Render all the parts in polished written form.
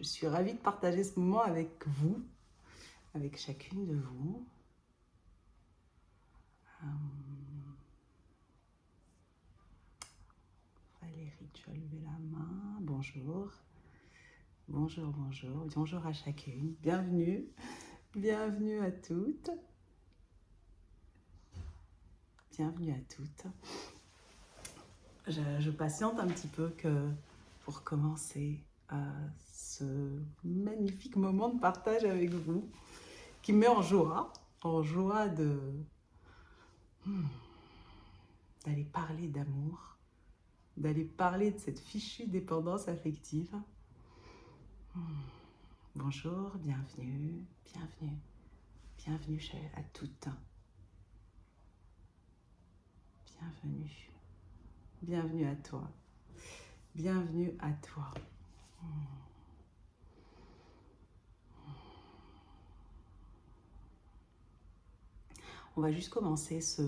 suis ravie de partager ce moment avec vous, avec chacune de vous. Valérie, tu as levé la main. Bonjour. Bonjour, bonjour. Bonjour à chacune. Bienvenue. Bienvenue à toutes. Bienvenue à toutes. Je patiente un petit peu pour commencer ce magnifique moment de partage avec vous qui me met en joie d'aller parler d'amour, d'aller parler de cette fichue dépendance affective. Bonjour, bienvenue, bienvenue, bienvenue à toutes. Bienvenue, bienvenue à toi, bienvenue à toi. On va juste commencer ce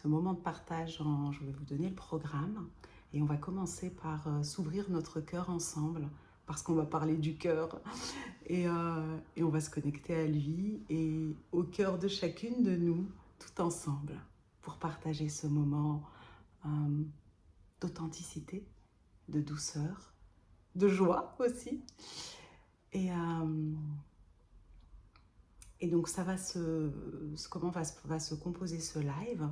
moment de partage. Je vais vous donner le programme et on va commencer par s'ouvrir notre cœur ensemble parce qu'on va parler du cœur et on va se connecter à lui et au cœur de chacune de nous tout ensemble pour partager ce moment d'authenticité, de douceur, de joie aussi. Et donc ça va comment va se composer ce live.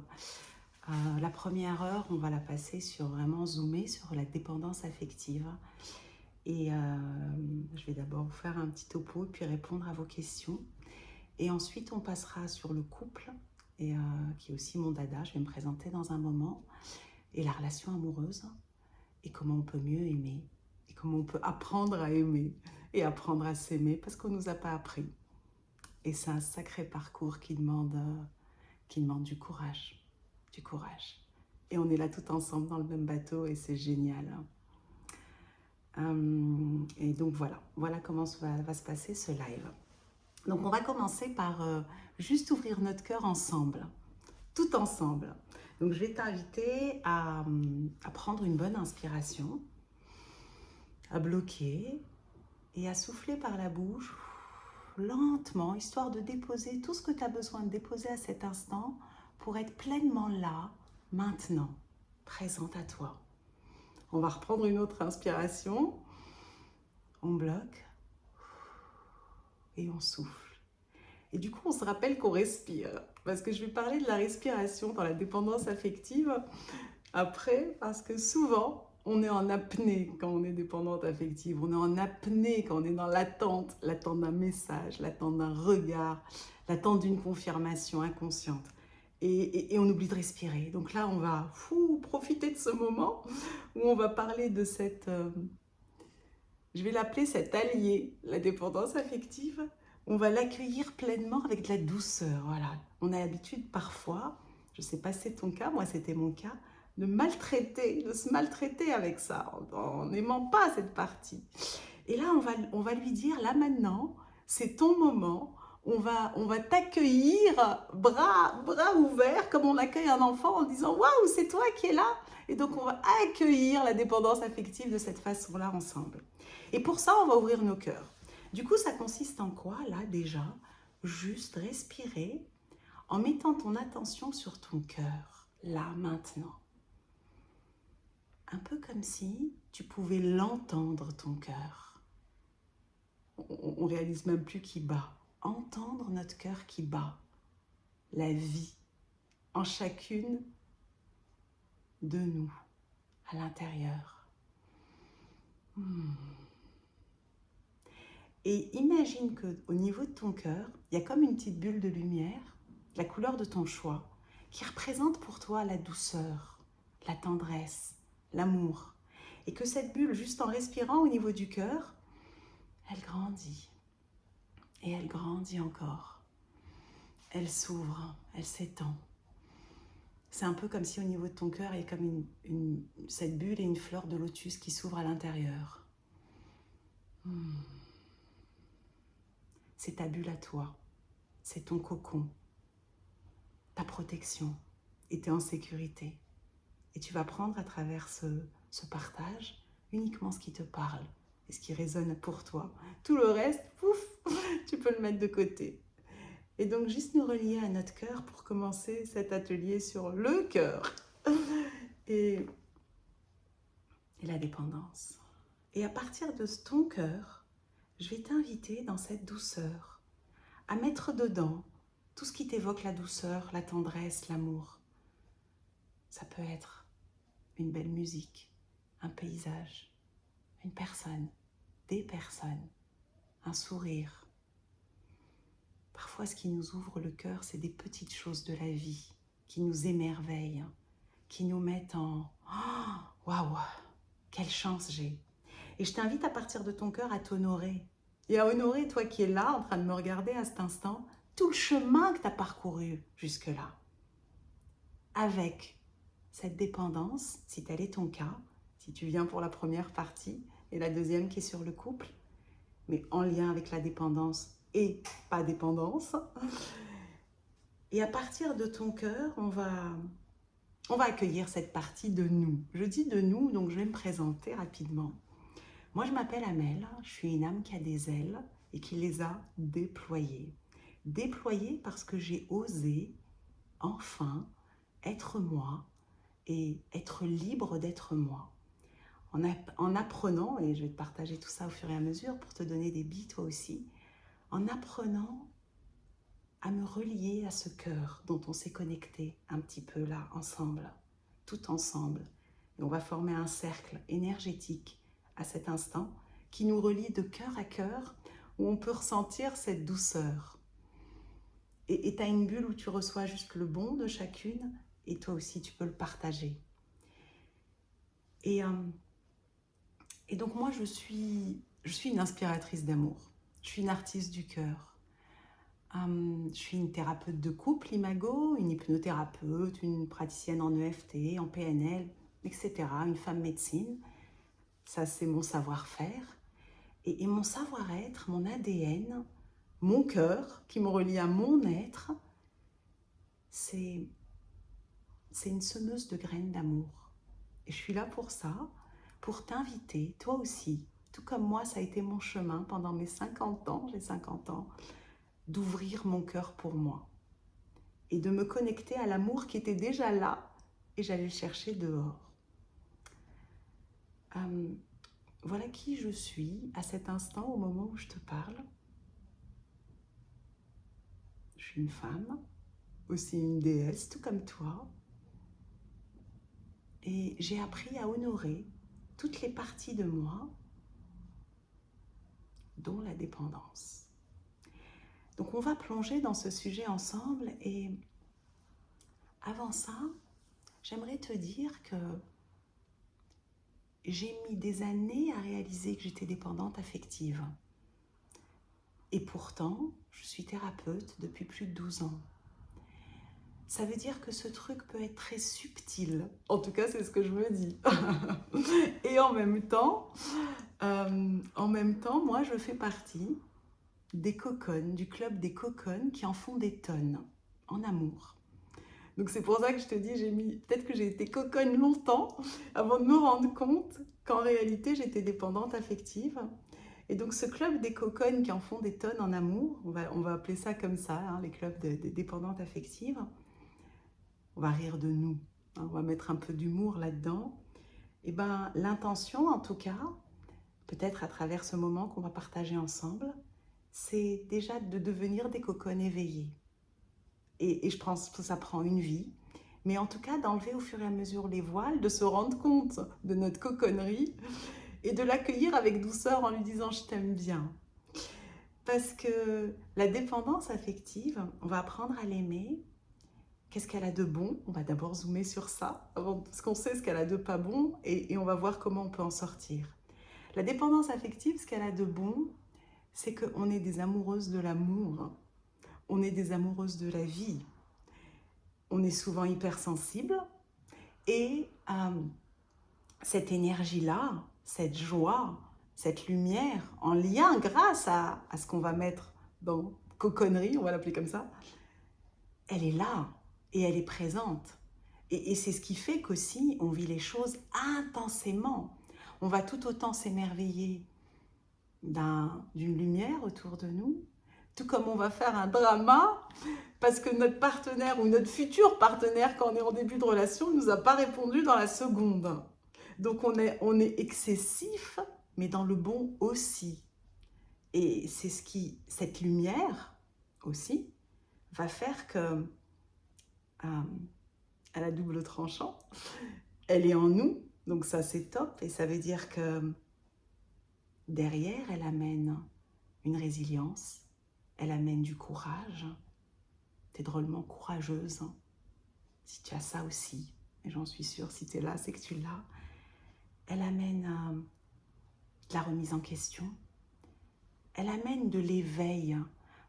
La première heure, on va la passer sur vraiment zoomer sur la dépendance affective. Et je vais d'abord vous faire un petit topo, puis répondre à vos questions. Et ensuite, on passera sur le couple, qui est aussi mon dada, je vais me présenter dans un moment, et la relation amoureuse, et comment on peut mieux aimer, et comment on peut apprendre à aimer, et apprendre à s'aimer, parce qu'on ne nous a pas appris. Et c'est un sacré parcours qui demande du courage. Du courage. Et on est là tout ensemble dans le même bateau et c'est génial. Et donc voilà comment va se passer ce live. Donc on va commencer par juste ouvrir notre cœur ensemble, tout ensemble. Donc je vais t'inviter à prendre une bonne inspiration, à bloquer et à souffler par la bouche lentement, histoire de déposer tout ce que tu as besoin de déposer à cet instant pour être pleinement là, maintenant, présente à toi. On va reprendre une autre inspiration. On bloque et on souffle. Et du coup, on se rappelle qu'on respire. Parce que je vais parler de la respiration dans la dépendance affective après, parce que souvent, on est en apnée quand on est dépendante affective. On est en apnée quand on est dans l'attente d'un message, l'attente d'un regard, l'attente d'une confirmation inconsciente. Et on oublie de respirer. Donc là, on va profiter de ce moment où on va parler de cette... je vais l'appeler cet allié, la dépendance affective. On va l'accueillir pleinement avec de la douceur. Voilà. On a l'habitude parfois, je ne sais pas si c'est ton cas, moi c'était mon cas, de se maltraiter avec ça, en n'aimant pas cette partie. Et là, on va lui dire, là maintenant, c'est ton moment, on va t'accueillir bras ouverts, comme on accueille un enfant en disant « Waouh, c'est toi qui es là !» Et donc, on va accueillir la dépendance affective de cette façon-là ensemble. Et pour ça, on va ouvrir nos cœurs. Du coup, ça consiste en quoi, là, déjà? Juste respirer en mettant ton attention sur ton cœur, là, maintenant. Un peu comme si tu pouvais l'entendre, ton cœur. On réalise même plus qu'il bat. Entendre notre cœur qui bat. La vie en chacune de nous, à l'intérieur. Et imagine qu'au niveau de ton cœur, il y a comme une petite bulle de lumière, la couleur de ton choix, qui représente pour toi la douceur, la tendresse, l'amour. Et que cette bulle, juste en respirant au niveau du cœur, elle grandit. Et elle grandit encore. Elle s'ouvre, elle s'étend. C'est un peu comme si au niveau de ton cœur, il y a comme cette bulle et une fleur de lotus qui s'ouvrent à l'intérieur. C'est ta bulle à toi. C'est ton cocon, ta protection. Et tu es en sécurité. Et tu vas prendre à travers ce partage uniquement ce qui te parle, et ce qui résonne pour toi. Tout le reste, pouf, tu peux le mettre de côté. Et donc, juste nous relier à notre cœur pour commencer cet atelier sur le cœur et la dépendance. Et à partir de ton cœur, je vais t'inviter dans cette douceur à mettre dedans tout ce qui t'évoque la douceur, la tendresse, l'amour. Ça peut être une belle musique, un paysage, une personne, des personnes, un sourire. Parfois, ce qui nous ouvre le cœur, c'est des petites choses de la vie qui nous émerveillent, qui nous mettent en « Waouh, quelle chance j'ai !» Et je t'invite à partir de ton cœur à t'honorer. Et à honorer, toi qui es là, en train de me regarder à cet instant, tout le chemin que tu as parcouru jusque-là. Avec cette dépendance, si tel est ton cas, si tu viens pour la première partie et la deuxième qui est sur le couple, mais en lien avec la dépendance et pas dépendance. Et à partir de ton cœur, on va accueillir cette partie de nous. Je dis de nous, donc je vais me présenter rapidement. Moi, je m'appelle Amel, je suis une âme qui a des ailes et qui les a déployées. Déployées parce que j'ai osé, enfin, être moi et être libre d'être moi. En apprenant, et je vais te partager tout ça au fur et à mesure pour te donner des billes toi aussi, en apprenant à me relier à ce cœur dont on s'est connecté un petit peu là, ensemble, tout ensemble. Et on va former un cercle énergétique à cet instant qui nous relie de cœur à cœur, où on peut ressentir cette douceur. Et tu as une bulle où tu reçois juste le bon de chacune, et toi aussi tu peux le partager. Et donc moi je suis une inspiratrice d'amour, je suis une artiste du cœur. Je suis une thérapeute de couple, imago, une hypnothérapeute, une praticienne en EFT, en PNL, etc. Une femme médecine. Ça, c'est mon savoir-faire. Et mon savoir-être, mon ADN, mon cœur, qui me relie à mon être, c'est une semeuse de graines d'amour. Et je suis là pour ça, pour t'inviter, toi aussi, tout comme moi, ça a été mon chemin pendant mes 50 ans, j'ai 50 ans, d'ouvrir mon cœur pour moi et de me connecter à l'amour qui était déjà là et j'allais le chercher dehors. Voilà qui je suis à cet instant, au moment où je te parle. Je suis une femme, aussi une déesse, tout comme toi. Et j'ai appris à honorer toutes les parties de moi, dont la dépendance. Donc on va plonger dans ce sujet ensemble et avant ça, j'aimerais te dire que j'ai mis des années à réaliser que j'étais dépendante affective. Et pourtant, je suis thérapeute depuis plus de 12 ans. Ça veut dire que ce truc peut être très subtil. En tout cas, c'est ce que je me dis. Et en même temps, moi, je fais partie des cocones, du club des cocones qui en font des tonnes en amour. Donc c'est pour ça que je te dis, peut-être que j'ai été coconne longtemps avant de me rendre compte qu'en réalité j'étais dépendante affective. Et donc ce club des cocones qui en font des tonnes en amour, on va appeler ça comme ça, hein, les clubs des dépendantes affectives. On va rire de nous, hein, on va mettre un peu d'humour là-dedans. Et ben l'intention en tout cas, peut-être à travers ce moment qu'on va partager ensemble, c'est déjà de devenir des cocones éveillées. Et je pense que ça prend une vie, mais en tout cas d'enlever au fur et à mesure les voiles, de se rendre compte de notre coconnerie et de l'accueillir avec douceur en lui disant « je t'aime bien ». Parce que la dépendance affective, on va apprendre à l'aimer. Qu'est-ce qu'elle a de bon? On va d'abord zoomer sur ça, parce qu'on sait ce qu'elle a de pas bon, et on va voir comment on peut en sortir. La dépendance affective, ce qu'elle a de bon, c'est qu'on est des amoureuses de l'amour. On est des amoureuses de la vie. On est souvent hypersensibles et cette énergie-là, cette joie, cette lumière en lien grâce à ce qu'on va mettre dans coconnerie, on va l'appeler comme ça, elle est là et elle est présente. Et c'est ce qui fait qu'aussi on vit les choses intensément. On va tout autant s'émerveiller d'une lumière autour de nous, tout comme on va faire un drama parce que notre partenaire ou notre futur partenaire, quand on est en début de relation, ne nous a pas répondu dans la seconde. Donc on est excessif, mais dans le bon aussi. Et c'est cette lumière aussi, va faire que, à la double tranchant, elle est en nous, donc ça c'est top, et ça veut dire que derrière, elle amène une résilience, elle amène du courage. Tu es drôlement courageuse, hein. Si tu as ça aussi, et j'en suis sûre, si tu es là, c'est que tu l'as. Elle amène de la remise en question, elle amène de l'éveil,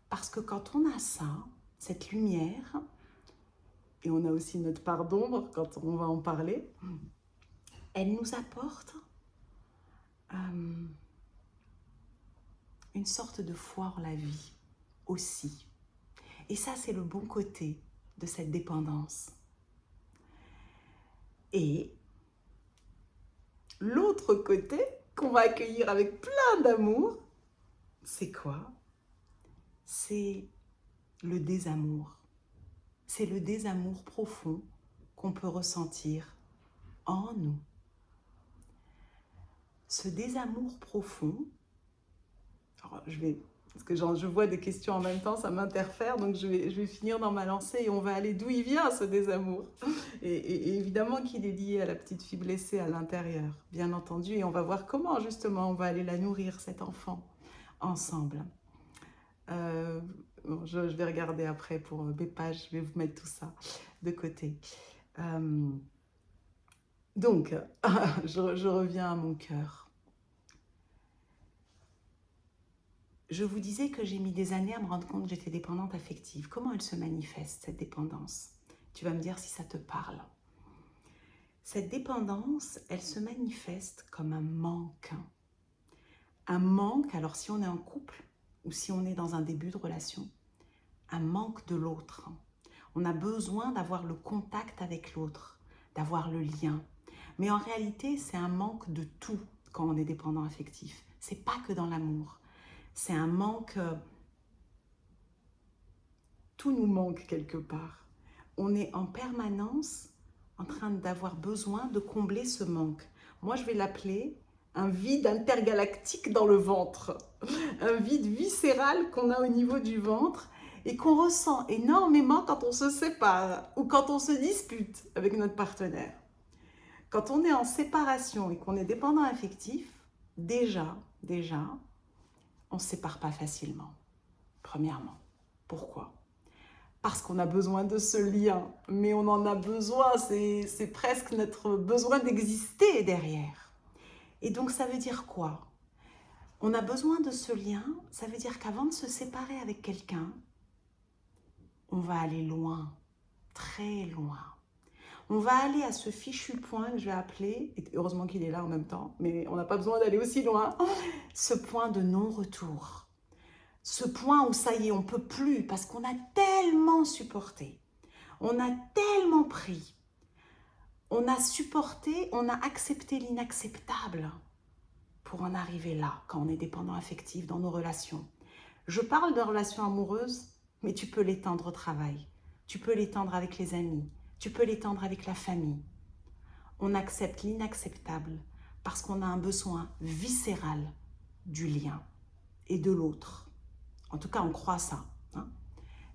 parce que quand on a ça, cette lumière, et on a aussi notre part d'ombre quand on va en parler, elle nous apporte une sorte de foi en la vie aussi. Et ça, c'est le bon côté de cette dépendance. Et l'autre côté qu'on va accueillir avec plein d'amour, c'est quoi? C'est le désamour. C'est le désamour profond qu'on peut ressentir en nous. Ce désamour profond, alors parce que je vois des questions en même temps, ça m'interfère, donc je vais finir dans ma lancée et on va aller d'où il vient ce désamour. Et évidemment qu'il est lié à la petite fille blessée à l'intérieur, bien entendu, et on va voir comment justement on va aller la nourrir, cet enfant, ensemble. Je vais regarder après pour mes pages, je vais vous mettre tout ça de côté. Donc, je reviens à mon cœur. Je vous disais que j'ai mis des années à me rendre compte que j'étais dépendante affective. Comment elle se manifeste, cette dépendance? Tu vas me dire si ça te parle. Cette dépendance, elle se manifeste comme un manque. Un manque, alors si on est en couple ou si on est dans un début de relation, un manque de l'autre. On a besoin d'avoir le contact avec l'autre, d'avoir le lien. Mais en réalité, c'est un manque de tout quand on est dépendant affectif. C'est pas que dans l'amour. C'est un manque, tout nous manque quelque part. On est en permanence en train d'avoir besoin de combler ce manque. Moi, je vais l'appeler un vide intergalactique dans le ventre. Un vide viscéral qu'on a au niveau du ventre et qu'on ressent énormément quand on se sépare ou quand on se dispute avec notre partenaire. Quand on est en séparation et qu'on est dépendant affectif, déjà, on ne se sépare pas facilement, premièrement. Pourquoi? Parce qu'on a besoin de ce lien, mais on en a besoin, c'est presque notre besoin d'exister derrière. Et donc ça veut dire quoi? On a besoin de ce lien, ça veut dire qu'avant de se séparer avec quelqu'un, on va aller loin, très loin. On va aller à ce fichu point que je vais appeler, et heureusement qu'il est là en même temps, mais on n'a pas besoin d'aller aussi loin, ce point de non-retour. Ce point où ça y est, on ne peut plus parce qu'on a tellement supporté, on a tellement pris, on a supporté, on a accepté l'inacceptable pour en arriver là, quand on est dépendant affectif dans nos relations. Je parle de relations amoureuses, mais tu peux l'étendre au travail, tu peux l'étendre avec les amis, tu peux l'étendre avec la famille. On accepte l'inacceptable parce qu'on a un besoin viscéral du lien et de l'autre. En tout cas, on croit ça. Hein.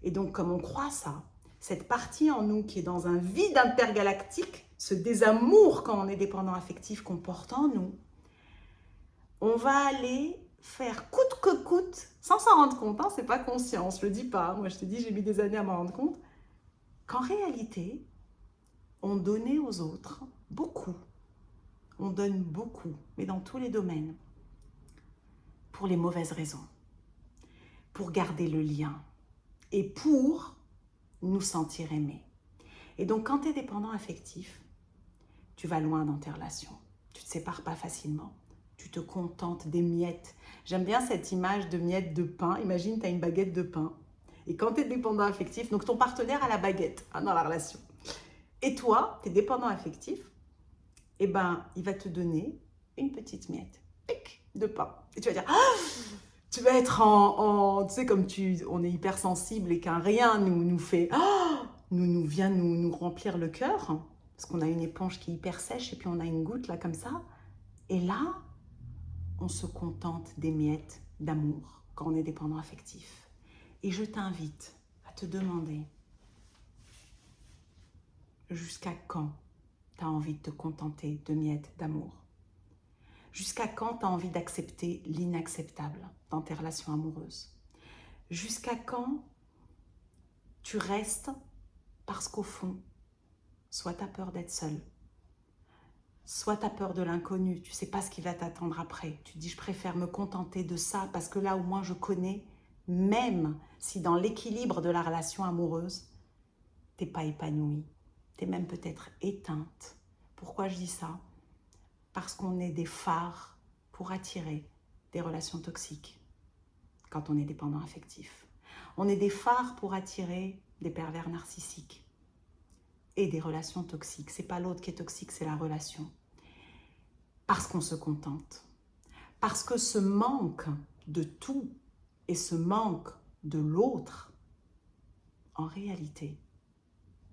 Et donc, comme on croit ça, cette partie en nous qui est dans un vide intergalactique, ce désamour quand on est dépendant affectif qu'on porte en nous, on va aller faire coûte que coûte, sans s'en rendre compte, hein, c'est pas conscient, on se le dit pas. Moi, je te dis, j'ai mis des années à m'en rendre compte, qu'en réalité, on donnait aux autres beaucoup. On donne beaucoup, mais dans tous les domaines, pour les mauvaises raisons, pour garder le lien et pour nous sentir aimés. Et donc, quand tu es dépendant affectif, tu vas loin dans tes relations. Tu ne te sépares pas facilement. Tu te contentes des miettes. J'aime bien cette image de miettes de pain. Imagine, tu as une baguette de pain. Et quand tu es dépendant affectif, donc ton partenaire a la baguette dans la relation. Et toi, tu es dépendant affectif, eh ben, il va te donner une petite miette. Pic. de pain. Et tu vas dire, tu vas être tu sais, comme on est hypersensible et qu'un rien nous fait, vient nous remplir le cœur, parce qu'on a une éponge qui est hyper sèche et puis on a une goutte là comme ça. Et là, on se contente des miettes d'amour quand on est dépendant affectif. Et je t'invite à te demander jusqu'à quand tu as envie de te contenter de miettes d'amour. Jusqu'à quand tu as envie d'accepter l'inacceptable dans tes relations amoureuses. Jusqu'à quand tu restes parce qu'au fond, soit tu as peur d'être seul, soit tu as peur de l'inconnu, tu ne sais pas ce qui va t'attendre après. Tu te dis, je préfère me contenter de ça parce que là, au moins, je connais, même si dans l'équilibre de la relation amoureuse, tu n'es pas épanouie, tu es même peut-être éteinte. Pourquoi je dis ça? Parce qu'on est des phares pour attirer des relations toxiques quand on est dépendant affectif. On est des phares pour attirer des pervers narcissiques et des relations toxiques. C'est pas l'autre qui est toxique, c'est la relation. Parce qu'on se contente. Parce que ce manque de tout et ce manque de l'autre, en réalité,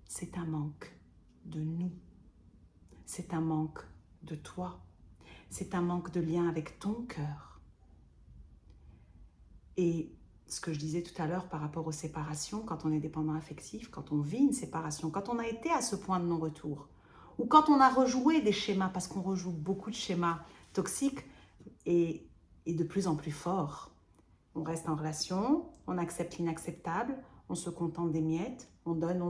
c'est un manque de nous. C'est un manque de toi. C'est un manque de lien avec ton cœur. Et ce que je disais tout à l'heure par rapport aux séparations, quand on est dépendant affectif, quand on vit une séparation, quand on a été à ce point de non-retour, ou quand on a rejoué des schémas, parce qu'on rejoue beaucoup de schémas toxiques et de plus en plus forts. On reste en relation, on accepte l'inacceptable, on se contente des miettes, on donne,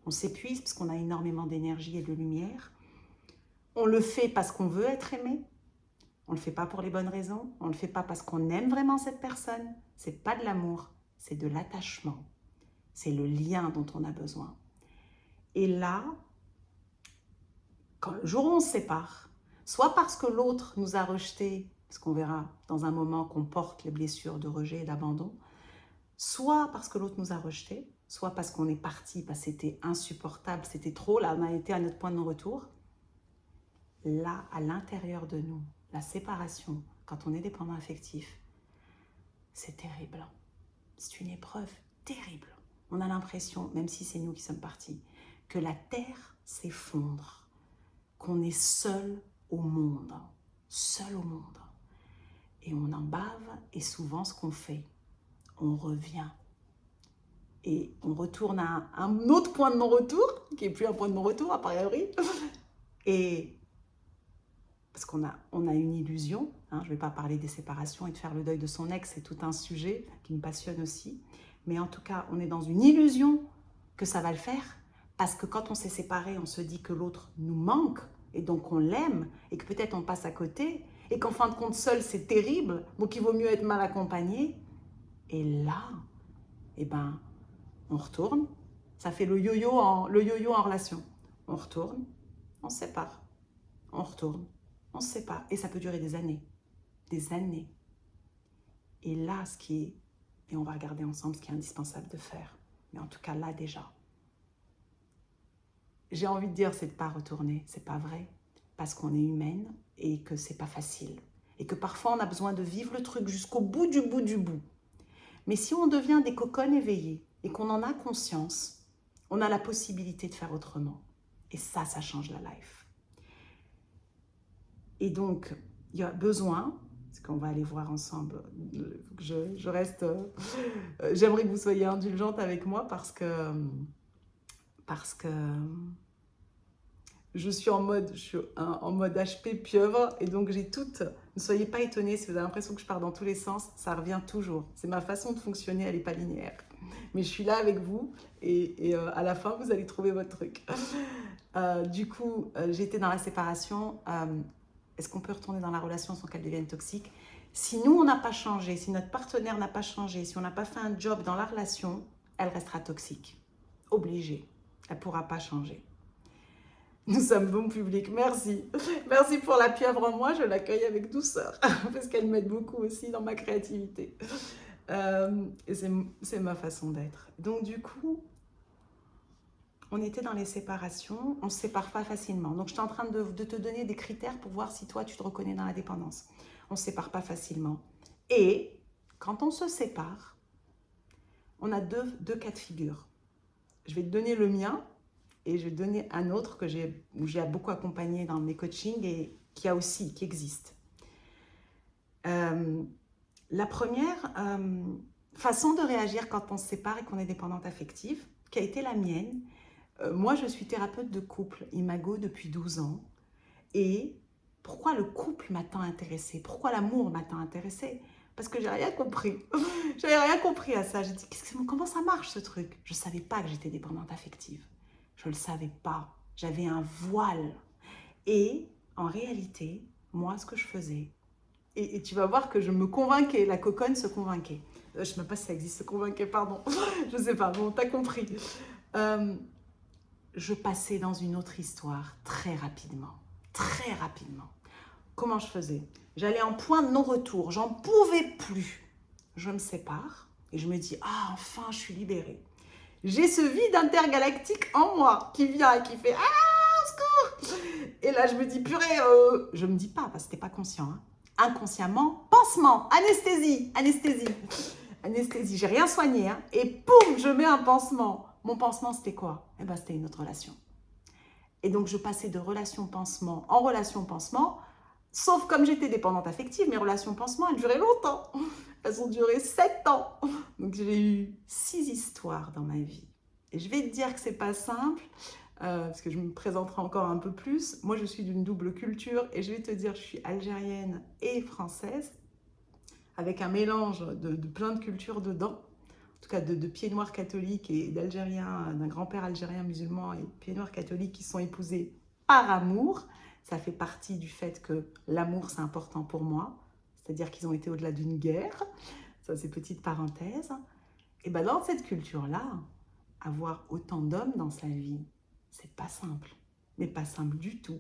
on s'épuise parce qu'on a énormément d'énergie et de lumière. On le fait parce qu'on veut être aimé. On ne le fait pas pour les bonnes raisons. On ne le fait pas parce qu'on aime vraiment cette personne. C'est pas de l'amour, c'est de l'attachement. C'est le lien dont on a besoin. Et là, quand le jour où on se sépare, soit parce que l'autre nous a rejetés, parce qu'on verra dans un moment qu'on porte les blessures de rejet et d'abandon, soit parce que l'autre nous a rejetés, soit parce qu'on est parti, parce que c'était insupportable, c'était trop, là on a été à notre point de non-retour. Là, à l'intérieur de nous, la séparation, quand on est dépendant affectif, c'est terrible. C'est une épreuve terrible. On a l'impression, même si c'est nous qui sommes partis, que la terre s'effondre, qu'on est seul au monde, seul au monde. Et on en bave, et souvent ce qu'on fait, on revient. Et on retourne à un autre point de non-retour, qui n'est plus un point de non-retour a priori, et parce qu'on a une illusion, hein, je ne vais pas parler des séparations et de faire le deuil de son ex, c'est tout un sujet qui me passionne aussi, mais en tout cas, on est dans une illusion que ça va le faire, parce que quand on s'est séparés, on se dit que l'autre nous manque, et donc on l'aime, et que peut-être on passe à côté, et qu'en fin de compte, seul, c'est terrible, donc il vaut mieux être mal accompagné. Et là, eh ben, on retourne, ça fait le yo-yo en relation. On retourne, on se sépare, on retourne, on se sépare. Et ça peut durer des années. Des années. Et là, et on va regarder ensemble ce qui est indispensable de faire. Mais en tout cas, là déjà, j'ai envie de dire, c'est de ne pas retourner. C'est pas vrai. Parce qu'on est humaine et que c'est pas facile. Et que parfois, on a besoin de vivre le truc jusqu'au bout du bout du bout. Mais si on devient des cocones éveillées et qu'on en a conscience, on a la possibilité de faire autrement. Et ça change la life. Et donc, il y a besoin, parce qu'on va aller voir ensemble, je reste, j'aimerais que vous soyez indulgente avec moi parce que je suis en mode HP pieuvre et donc j'ai toutes, ne soyez pas étonnés si vous avez l'impression que je pars dans tous les sens, ça revient toujours. C'est ma façon de fonctionner, elle n'est pas linéaire. Mais je suis là avec vous et à la fin, vous allez trouver votre truc. Du coup, j'étais dans la séparation. Est-ce qu'on peut retourner dans la relation sans qu'elle devienne toxique? Si nous, on n'a pas changé, si notre partenaire n'a pas changé, si on n'a pas fait un job dans la relation, elle restera toxique. Obligée. Elle ne pourra pas changer. Nous sommes bon public, merci. Merci pour la pieuvre en moi, je l'accueille avec douceur, parce qu'elle m'aide beaucoup aussi dans ma créativité. Et c'est ma façon d'être. Donc du coup, on était dans les séparations, on ne se sépare pas facilement. Donc je suis en train de te donner des critères pour voir si toi tu te reconnais dans la dépendance. On ne se sépare pas facilement. Et quand on se sépare, on a deux cas de figure. Je vais te donner le mien et je vais te donner un autre où j'ai beaucoup accompagné dans mes coachings et qui existe. La première façon de réagir quand on se sépare et qu'on est dépendante affective, qui a été la mienne. Moi, je suis thérapeute de couple, Imago, depuis 12 ans. Et pourquoi le couple m'a tant intéressée? Pourquoi l'amour m'a tant intéressée? Parce que j'ai rien compris. J'avais rien compris à ça. J'ai dit, comment ça marche ce truc? Je ne savais pas que j'étais dépendante affective. Je ne le savais pas. J'avais un voile. Et en réalité, moi, ce que je faisais, et tu vas voir que je me convainquais, la coconne se convainquait. Je ne sais même pas si ça existe, se convainquait, pardon. Je ne sais pas, bon, t'as compris. Je passais dans une autre histoire très rapidement. Très rapidement. Comment je faisais? J'allais en point de non-retour, j'en pouvais plus. Je me sépare et je me dis, ah, enfin, je suis libérée. J'ai ce vide intergalactique en moi qui vient et qui fait, ah, au secours! Et là, je me dis, purée, je me dis pas, parce que c'était pas conscient, hein. Inconsciemment, pansement, anesthésie, j'ai rien soigné, hein, et poum, je mets un pansement. Mon pansement, c'était quoi? Eh ben, c'était une autre relation. Et donc, je passais de relation pansement en relation pansement, sauf comme j'étais dépendante affective, mes relations pansement, elles duraient longtemps. Elles ont duré 7 ans. Donc, j'ai eu 6 histoires dans ma vie. Et je vais te dire que c'est pas simple, parce que je me présenterai encore un peu plus. Moi, je suis d'une double culture et je vais te dire, je suis algérienne et française, avec un mélange de plein de cultures dedans. En tout cas, de pieds noirs catholiques et d'Algériens, d'un grand-père algérien musulman et pieds noirs catholiques qui sont épousés par amour. Ça fait partie du fait que l'amour, c'est important pour moi. C'est-à-dire qu'ils ont été au-delà d'une guerre. Ça, c'est petite parenthèse. Et bien, dans cette culture-là, avoir autant d'hommes dans sa vie, c'est pas simple. Mais pas simple du tout.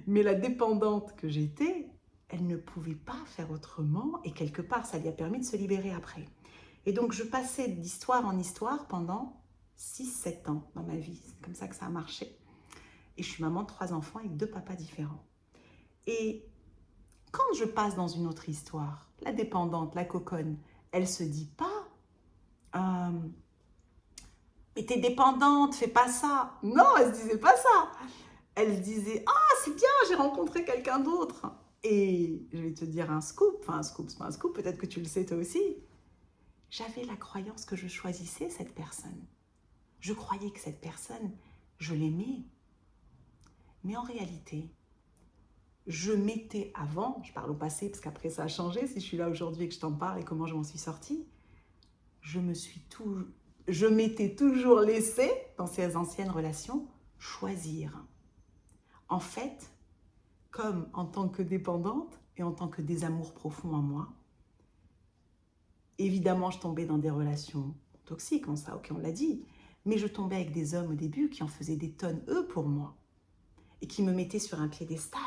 Mais la dépendante que j'étais, elle ne pouvait pas faire autrement. Et quelque part, ça lui a permis de se libérer après. Et donc, je passais d'histoire en histoire pendant 6-7 ans dans ma vie. C'est comme ça que ça a marché. Et je suis maman de 3 enfants avec 2 papas différents. Et quand je passe dans une autre histoire, la dépendante, la coconne, elle se dit pas mais t'es dépendante, fais pas ça. Non, elle se disait pas ça. Elle se disait, ah, c'est bien, j'ai rencontré quelqu'un d'autre. Et je vais te dire un scoop, enfin un scoop, c'est pas un scoop, peut-être que tu le sais toi aussi. J'avais la croyance que je choisissais cette personne. Je croyais que cette personne, je l'aimais. Mais en réalité, je m'étais avant, je parle au passé parce qu'après ça a changé, si je suis là aujourd'hui et que je t'en parle et comment je m'en suis sortie, je m'étais toujours laissée, dans ces anciennes relations, choisir. En fait, comme en tant que dépendante et en tant que désamour profond en moi, évidemment, je tombais dans des relations toxiques, on l'a dit, mais je tombais avec des hommes au début qui en faisaient des tonnes, eux, pour moi, et qui me mettaient sur un piédestal.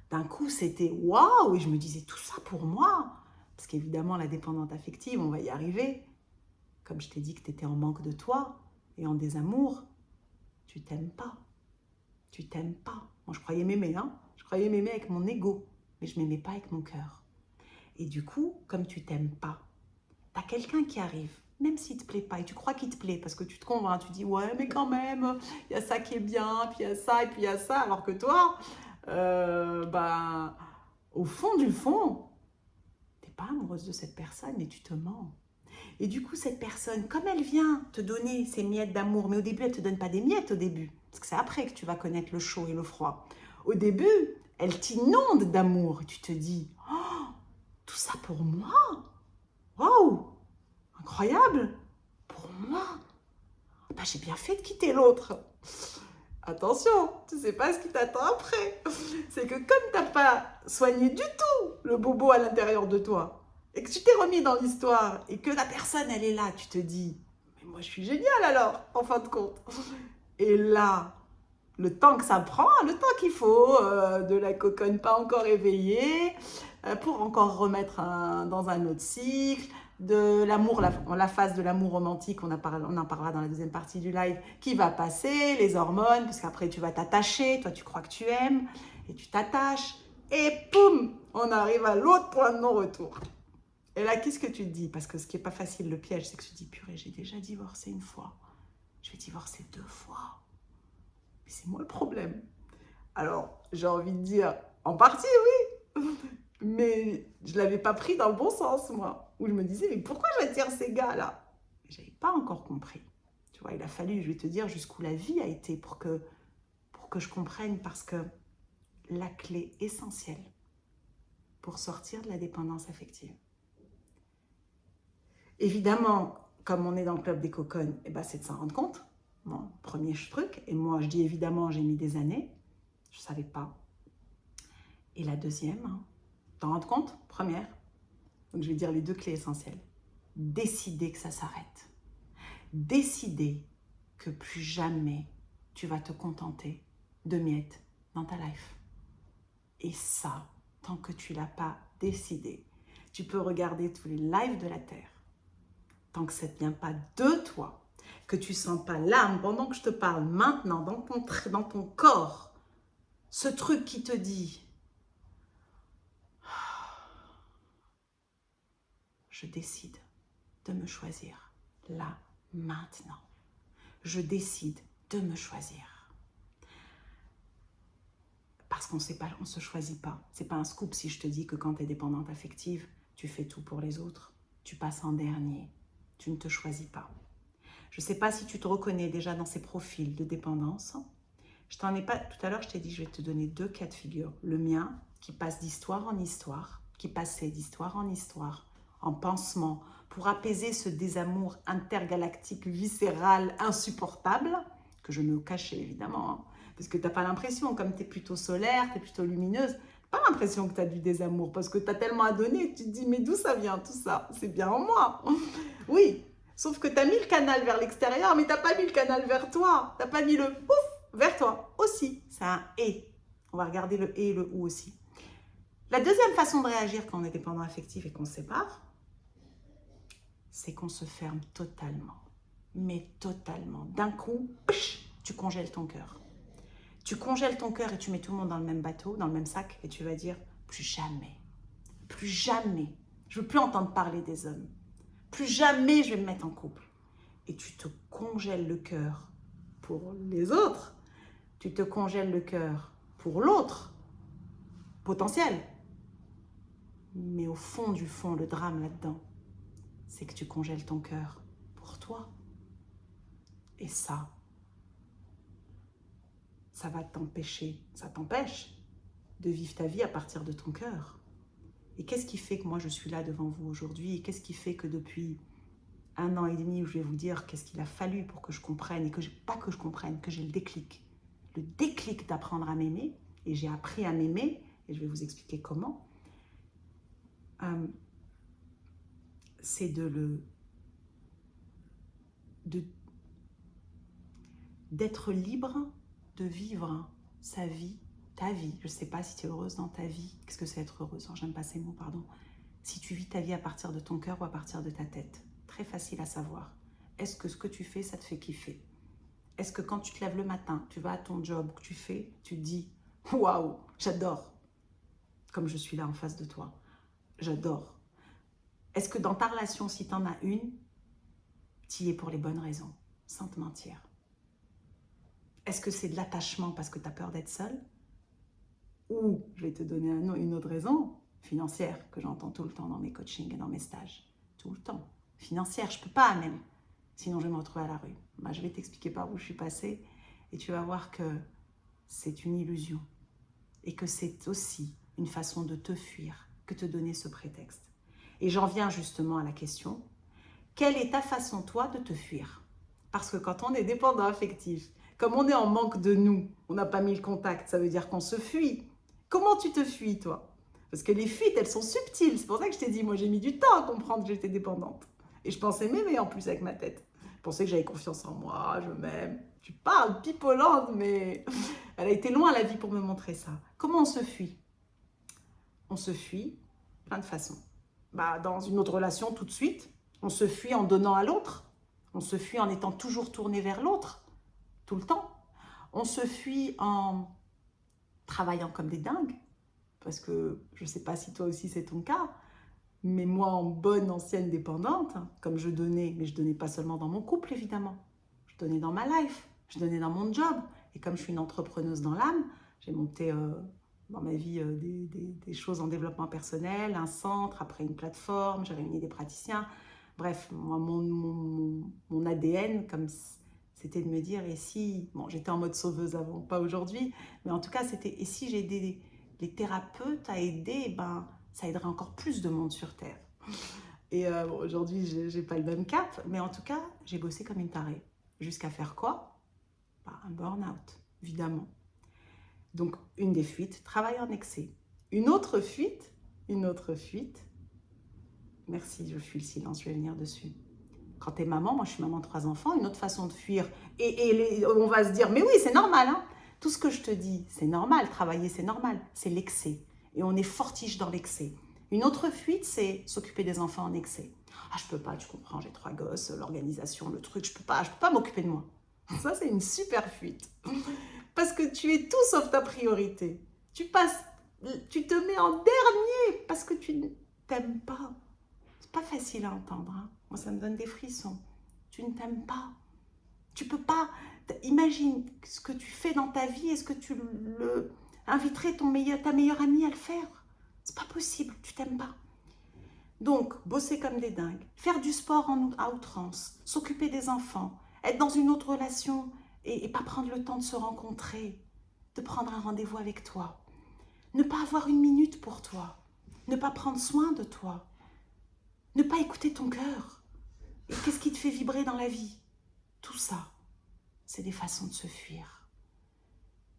D'un coup, c'était waouh, et je me disais tout ça pour moi. Parce qu'évidemment, la dépendante affective, on va y arriver. Comme je t'ai dit que tu étais en manque de toi et en désamour, tu t'aimes pas. Tu t'aimes pas. Moi, je croyais m'aimer, hein. Je croyais m'aimer avec mon ego, mais je m'aimais pas avec mon cœur. Et du coup, comme tu t'aimes pas, t'as quelqu'un qui arrive, même s'il te plaît pas, et tu crois qu'il te plaît, parce que tu te convaincs, tu dis, ouais, mais quand même, il y a ça qui est bien, puis il y a ça, et puis il y a ça, alors que toi, au fond du fond, t'es pas amoureuse de cette personne, mais tu te mens. Et du coup, cette personne, comme elle vient te donner ces miettes d'amour, mais au début, elle ne te donne pas des miettes au début, parce que c'est après que tu vas connaître le chaud et le froid. Au début, elle t'inonde d'amour, et tu te dis, oh, tout ça pour moi? Waouh! Incroyable! Pour moi? Bah, j'ai bien fait de quitter l'autre. Attention, tu sais pas ce qui t'attend après. C'est que comme t'as pas soigné du tout le bobo à l'intérieur de toi, et que tu t'es remis dans l'histoire, et que la personne, elle est là, tu te dis, mais moi, je suis géniale alors, en fin de compte. Et là, le temps que ça prend, le temps qu'il faut, de la coconne pas encore éveillée, pour encore remettre dans un autre cycle, de l'amour, la phase de l'amour romantique, on en parlera dans la deuxième partie du live, qui va passer, les hormones, parce qu'après tu vas t'attacher, toi tu crois que tu aimes, et tu t'attaches, Et poum, on arrive à l'autre point de non-retour. Et là, qu'est-ce que tu te dis? Parce que ce qui n'est pas facile, le piège, c'est que tu te dis, purée, j'ai déjà divorcé une fois. Je vais divorcer 2 fois. Mais c'est moi le problème. Alors, j'ai envie de dire, en partie, oui. Mais je ne l'avais pas pris dans le bon sens, moi. Où je me disais, mais pourquoi j'attire ces gars-là? Je n'avais pas encore compris. Tu vois, il a fallu, je vais te dire, jusqu'où la vie a été pour que je comprenne. Parce que la clé essentielle pour sortir de la dépendance affective, évidemment, comme on est dans le club des cocones, eh ben, c'est de s'en rendre compte. Bon, premier truc. Et moi, je dis évidemment, j'ai mis des années. Je ne savais pas. Et la deuxième, t'en rendre compte? Première. Donc, je vais dire les 2 clés essentielles. Décider que ça s'arrête. Décider que plus jamais tu vas te contenter de miettes dans ta life. Et ça, tant que tu ne l'as pas décidé, tu peux regarder tous les lives de la Terre. Tant que ça ne vient pas de toi, que tu ne sens pas l'âme pendant que je te parle maintenant dans ton corps, ce truc qui te dit « Je décide de me choisir là, maintenant. Je décide de me choisir. » Parce qu'on ne se choisit pas. Ce n'est pas un scoop si je te dis que quand tu es dépendante affective, tu fais tout pour les autres. Tu passes en dernier. Tu ne te choisis pas. Je ne sais pas si tu te reconnais déjà dans ces profils de dépendance. Je t'en ai pas, tout à l'heure, je t'ai dit, je vais te donner 2 cas de figure. Le mien, qui passe d'histoire en histoire, qui passait d'histoire en histoire, en pansement, pour apaiser ce désamour intergalactique, viscéral, insupportable, que je me cachais évidemment, hein, parce que tu n'as pas l'impression, comme tu es plutôt solaire, tu es plutôt lumineuse, pas l'impression que tu as du désamour, parce que tu as tellement à donner, tu te dis, mais d'où ça vient tout ça? C'est bien en moi. Oui, sauf que tu as mis le canal vers l'extérieur, mais tu n'as pas mis le canal vers toi. Tu n'as pas mis le pouf vers toi aussi. C'est un « et ». On va regarder le « et » et le « ou » aussi. La deuxième façon de réagir quand on est dépendant affectif et qu'on se sépare, c'est qu'on se ferme totalement. Mais totalement. D'un coup, tu congèles ton cœur. Tu congèles ton cœur et tu mets tout le monde dans le même bateau, dans le même sac, et tu vas dire « plus jamais, plus jamais, je ne veux plus entendre parler des hommes. Plus jamais je vais me mettre en couple. » Et tu te congèles le cœur pour les autres. Tu te congèles le cœur pour l'autre, potentiel. Mais au fond du fond, le drame là-dedans, c'est que tu congèles ton cœur pour toi. Et ça va t'empêcher, ça t'empêche de vivre ta vie à partir de ton cœur. Et qu'est-ce qui fait que moi je suis là devant vous aujourd'hui? Et qu'est-ce qui fait que depuis 1 an et demi où je vais vous dire qu'est-ce qu'il a fallu pour que je comprenne, et que pas que je comprenne, que j'ai le déclic d'apprendre à m'aimer, et j'ai appris à m'aimer, et je vais vous expliquer comment, c'est d'être libre de vivre sa vie, ta vie. Je ne sais pas si tu es heureuse dans ta vie. Qu'est-ce que c'est être heureuse? J'aime pas ces mots, pardon. Si tu vis ta vie à partir de ton cœur ou à partir de ta tête. Très facile à savoir. Est-ce que ce que tu fais, ça te fait kiffer? Est-ce que quand tu te lèves le matin, tu vas à ton job que tu fais, tu te dis « Waouh, j'adore !» Comme je suis là en face de toi. J'adore. Est-ce que dans ta relation, si tu en as une, tu y es pour les bonnes raisons, sans te mentir? Est-ce que c'est de l'attachement parce que tu as peur d'être seule? Ou, je vais te donner une autre raison, financière, que j'entends tout le temps dans mes coachings et dans mes stages. Tout le temps. Financière, je ne peux pas même. Sinon, je vais me retrouver à la rue. Bah, je vais t'expliquer par où je suis passée et tu vas voir que c'est une illusion. Et que c'est aussi une façon de te fuir que te donner ce prétexte. Et j'en viens justement à la question, quelle est ta façon, toi, de te fuir? Parce que quand on est dépendant affectif, comme on est en manque de nous, on n'a pas mis le contact, ça veut dire qu'on se fuit. Comment tu te fuis, toi? Parce que les fuites, elles sont subtiles. C'est pour ça que je t'ai dit, moi, j'ai mis du temps à comprendre que j'étais dépendante. Et je pensais m'aimer en plus avec ma tête. Je pensais que j'avais confiance en moi, je m'aime. Tu parles pipolante, mais elle a été loin, la vie, pour me montrer ça. Comment on se fuit? On se fuit plein de façons. Bah, dans une autre relation, tout de suite, on se fuit en donnant à l'autre. On se fuit en étant toujours tourné vers l'autre, tout le temps. On se fuit en travaillant comme des dingues. parce que je ne sais pas si toi aussi c'est ton cas, mais moi en bonne ancienne dépendante, comme je donnais, mais je donnais pas seulement dans mon couple évidemment, je donnais dans ma life, je donnais dans mon job, et comme je suis une entrepreneuse dans l'âme, j'ai monté dans ma vie des choses en développement personnel, un centre, après une plateforme, j'ai réuni des praticiens, bref, moi, mon ADN, comme c'était de me dire, et si, bon, j'étais en mode sauveuse avant, pas aujourd'hui, mais en tout cas, c'était, et si j'ai aidé les thérapeutes à aider, ben, ça aiderait encore plus de monde sur Terre. Et bon, aujourd'hui, j'ai pas le même cap, mais en tout cas, j'ai bossé comme une tarée. Jusqu'à faire quoi? Bah, un burn-out, évidemment. Donc, une des fuites, travail en excès. Une autre fuite, merci, je fuis le silence, je vais venir dessus. Quand tu es maman, moi je suis maman de 3 enfants, une autre façon de fuir, on va se dire, mais oui, c'est normal, hein. Tout ce que je te dis, c'est normal, travailler, c'est normal, c'est l'excès. Et on est fortiche dans l'excès. Une autre fuite, c'est s'occuper des enfants en excès. Ah, je peux pas, tu comprends, j'ai 3 gosses, l'organisation, le truc, je peux pas m'occuper de moi. Ça, c'est une super fuite. Parce que tu es tout sauf ta priorité. Tu te mets en dernier parce que tu ne t'aimes pas. C'est pas facile à entendre, hein. Moi, ça me donne des frissons. Tu ne t'aimes pas. Tu peux pas. Imagine ce que tu fais dans ta vie. Est-ce que tu inviterais ta meilleure amie à le faire? C'est pas possible. Tu t'aimes pas. Donc, bosser comme des dingues, faire du sport à outrance, s'occuper des enfants, être dans une autre relation et pas prendre le temps de se rencontrer, de prendre un rendez-vous avec toi, ne pas avoir une minute pour toi, ne pas prendre soin de toi, ne pas écouter ton cœur. Et qu'est-ce qui te fait vibrer dans la vie? Tout ça, c'est des façons de se fuir.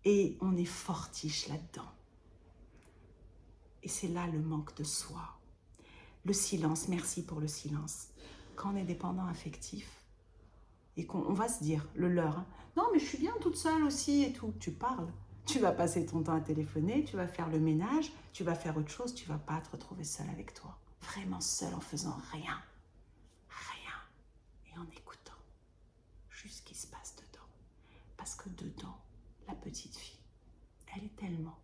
Et on est fortiche là-dedans. Et c'est là le manque de soi. Le silence, merci pour le silence. Quand on est dépendant affectif, et qu'on va se dire, le leur, hein, non mais je suis bien toute seule aussi et tout, tu parles. Tu vas passer ton temps à téléphoner, tu vas faire le ménage, tu vas faire autre chose, tu vas pas te retrouver seule avec toi. Vraiment seule en faisant rien. Et en écoutant juste ce qui se passe dedans. Parce que dedans, la petite fille, elle est tellement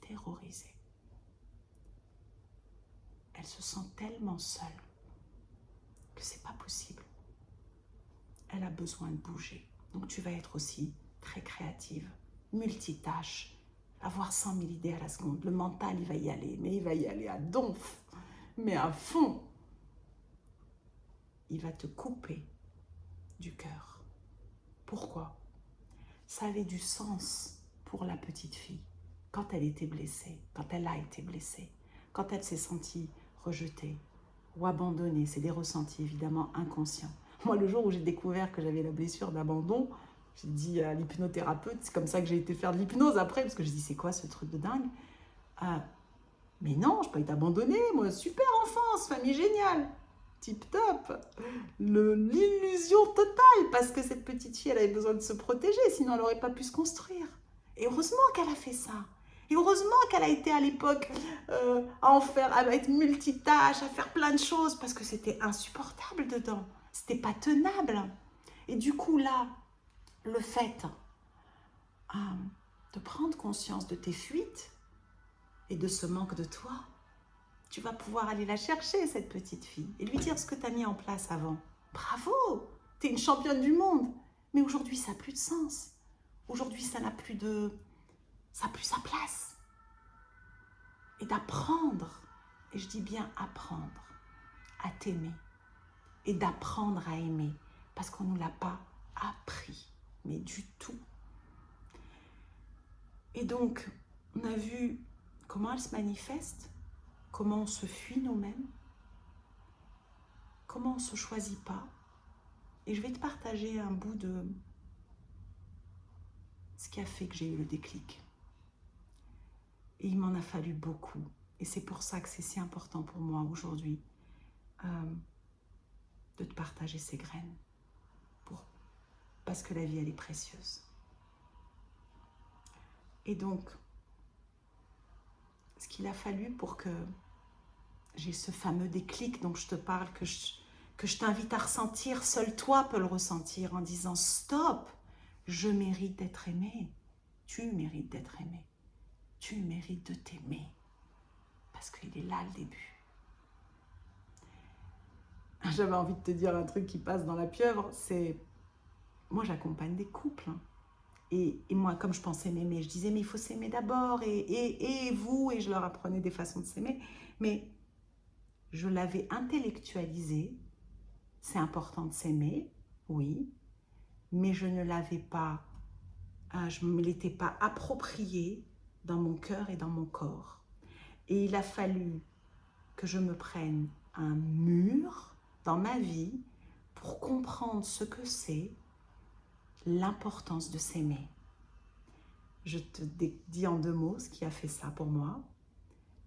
terrorisée. Elle se sent tellement seule que c'est pas possible. Elle a besoin de bouger. Donc tu vas être aussi très créative, multitâche, avoir 100 000 idées à la seconde. Le mental, il va y aller, mais il va y aller à donf, mais à fond. Il va te couper du cœur. Pourquoi? Ça avait du sens pour la petite fille quand elle était blessée, quand elle a été blessée, quand elle s'est sentie rejetée ou abandonnée. C'est des ressentis évidemment inconscients. Moi, le jour où j'ai découvert que j'avais la blessure d'abandon, j'ai dit à l'hypnothérapeute, c'est comme ça que j'ai été faire de l'hypnose après, parce que je dis c'est quoi ce truc de dingue? Mais non, je n'ai pas été abandonnée, moi, super enfance, famille géniale, tip top, l'illusion totale, parce que cette petite fille, elle avait besoin de se protéger, sinon elle n'aurait pas pu se construire. Et heureusement qu'elle a fait ça. Et heureusement qu'elle a été à l'époque à être multitâche, à faire plein de choses, parce que c'était insupportable dedans. C'était pas tenable. Et du coup, là, le fait de prendre conscience de tes fuites et de ce manque de toi, tu vas pouvoir aller la chercher, cette petite fille, et lui dire ce que tu as mis en place avant. Bravo, tu es une championne du monde. Mais aujourd'hui, ça n'a plus de sens. Aujourd'hui, ça n'a plus sa place. Et d'apprendre, et je dis bien apprendre, à t'aimer. Et d'apprendre à aimer. Parce qu'on ne nous l'a pas appris, mais du tout. Et donc, on a vu comment elle se manifeste, comment on se fuit nous-mêmes, comment on ne se choisit pas. Et je vais te partager un bout de ce qui a fait que j'ai eu le déclic. Et il m'en a fallu beaucoup. Et c'est pour ça que c'est si important pour moi aujourd'hui de te partager ces graines. Parce que la vie, elle est précieuse. Et donc, ce qu'il a fallu pour que j'ai ce fameux déclic dont je te parle, que je t'invite à ressentir, seul toi peux le ressentir en disant stop, je mérite d'être aimé, tu mérites d'être aimé, tu mérites de t'aimer. parce qu'il est là le début. J'avais envie de te dire un truc qui passe dans la pieuvre, c'est... Moi, j'accompagne des couples. Et moi, comme je pensais m'aimer, je disais, mais il faut s'aimer d'abord, et vous, et je leur apprenais des façons de s'aimer. Mais je l'avais intellectualisé, c'est important de s'aimer, oui, mais je ne l'avais pas, je ne me l'étais pas approprié dans mon cœur et dans mon corps. Et il a fallu que je me prenne un mur dans ma vie pour comprendre ce que c'est l'importance de s'aimer. Je te dis en 2 mots ce qui a fait ça pour moi.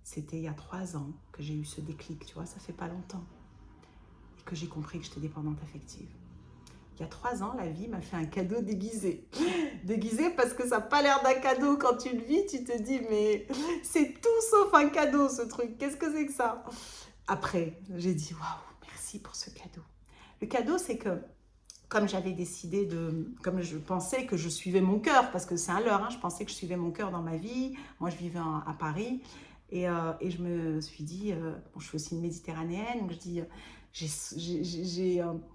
C'était il y a 3 ans que j'ai eu ce déclic, tu vois, ça fait pas longtemps. Et que j'ai compris que j'étais dépendante affective. Il y a 3 ans, la vie m'a fait un cadeau déguisé. Déguisé parce que ça n'a pas l'air d'un cadeau. Quand tu le vis, tu te dis, mais c'est tout sauf un cadeau ce truc. Qu'est-ce que c'est que ça? Après, j'ai dit, waouh, merci pour ce cadeau. Le cadeau, c'est que comme j'avais décidé comme je pensais que je suivais mon cœur, parce que c'est un leurre, hein, je pensais que je suivais mon cœur dans ma vie. Moi, je vivais à Paris et je me suis dit, bon, je suis aussi une méditerranéenne, donc je dis, je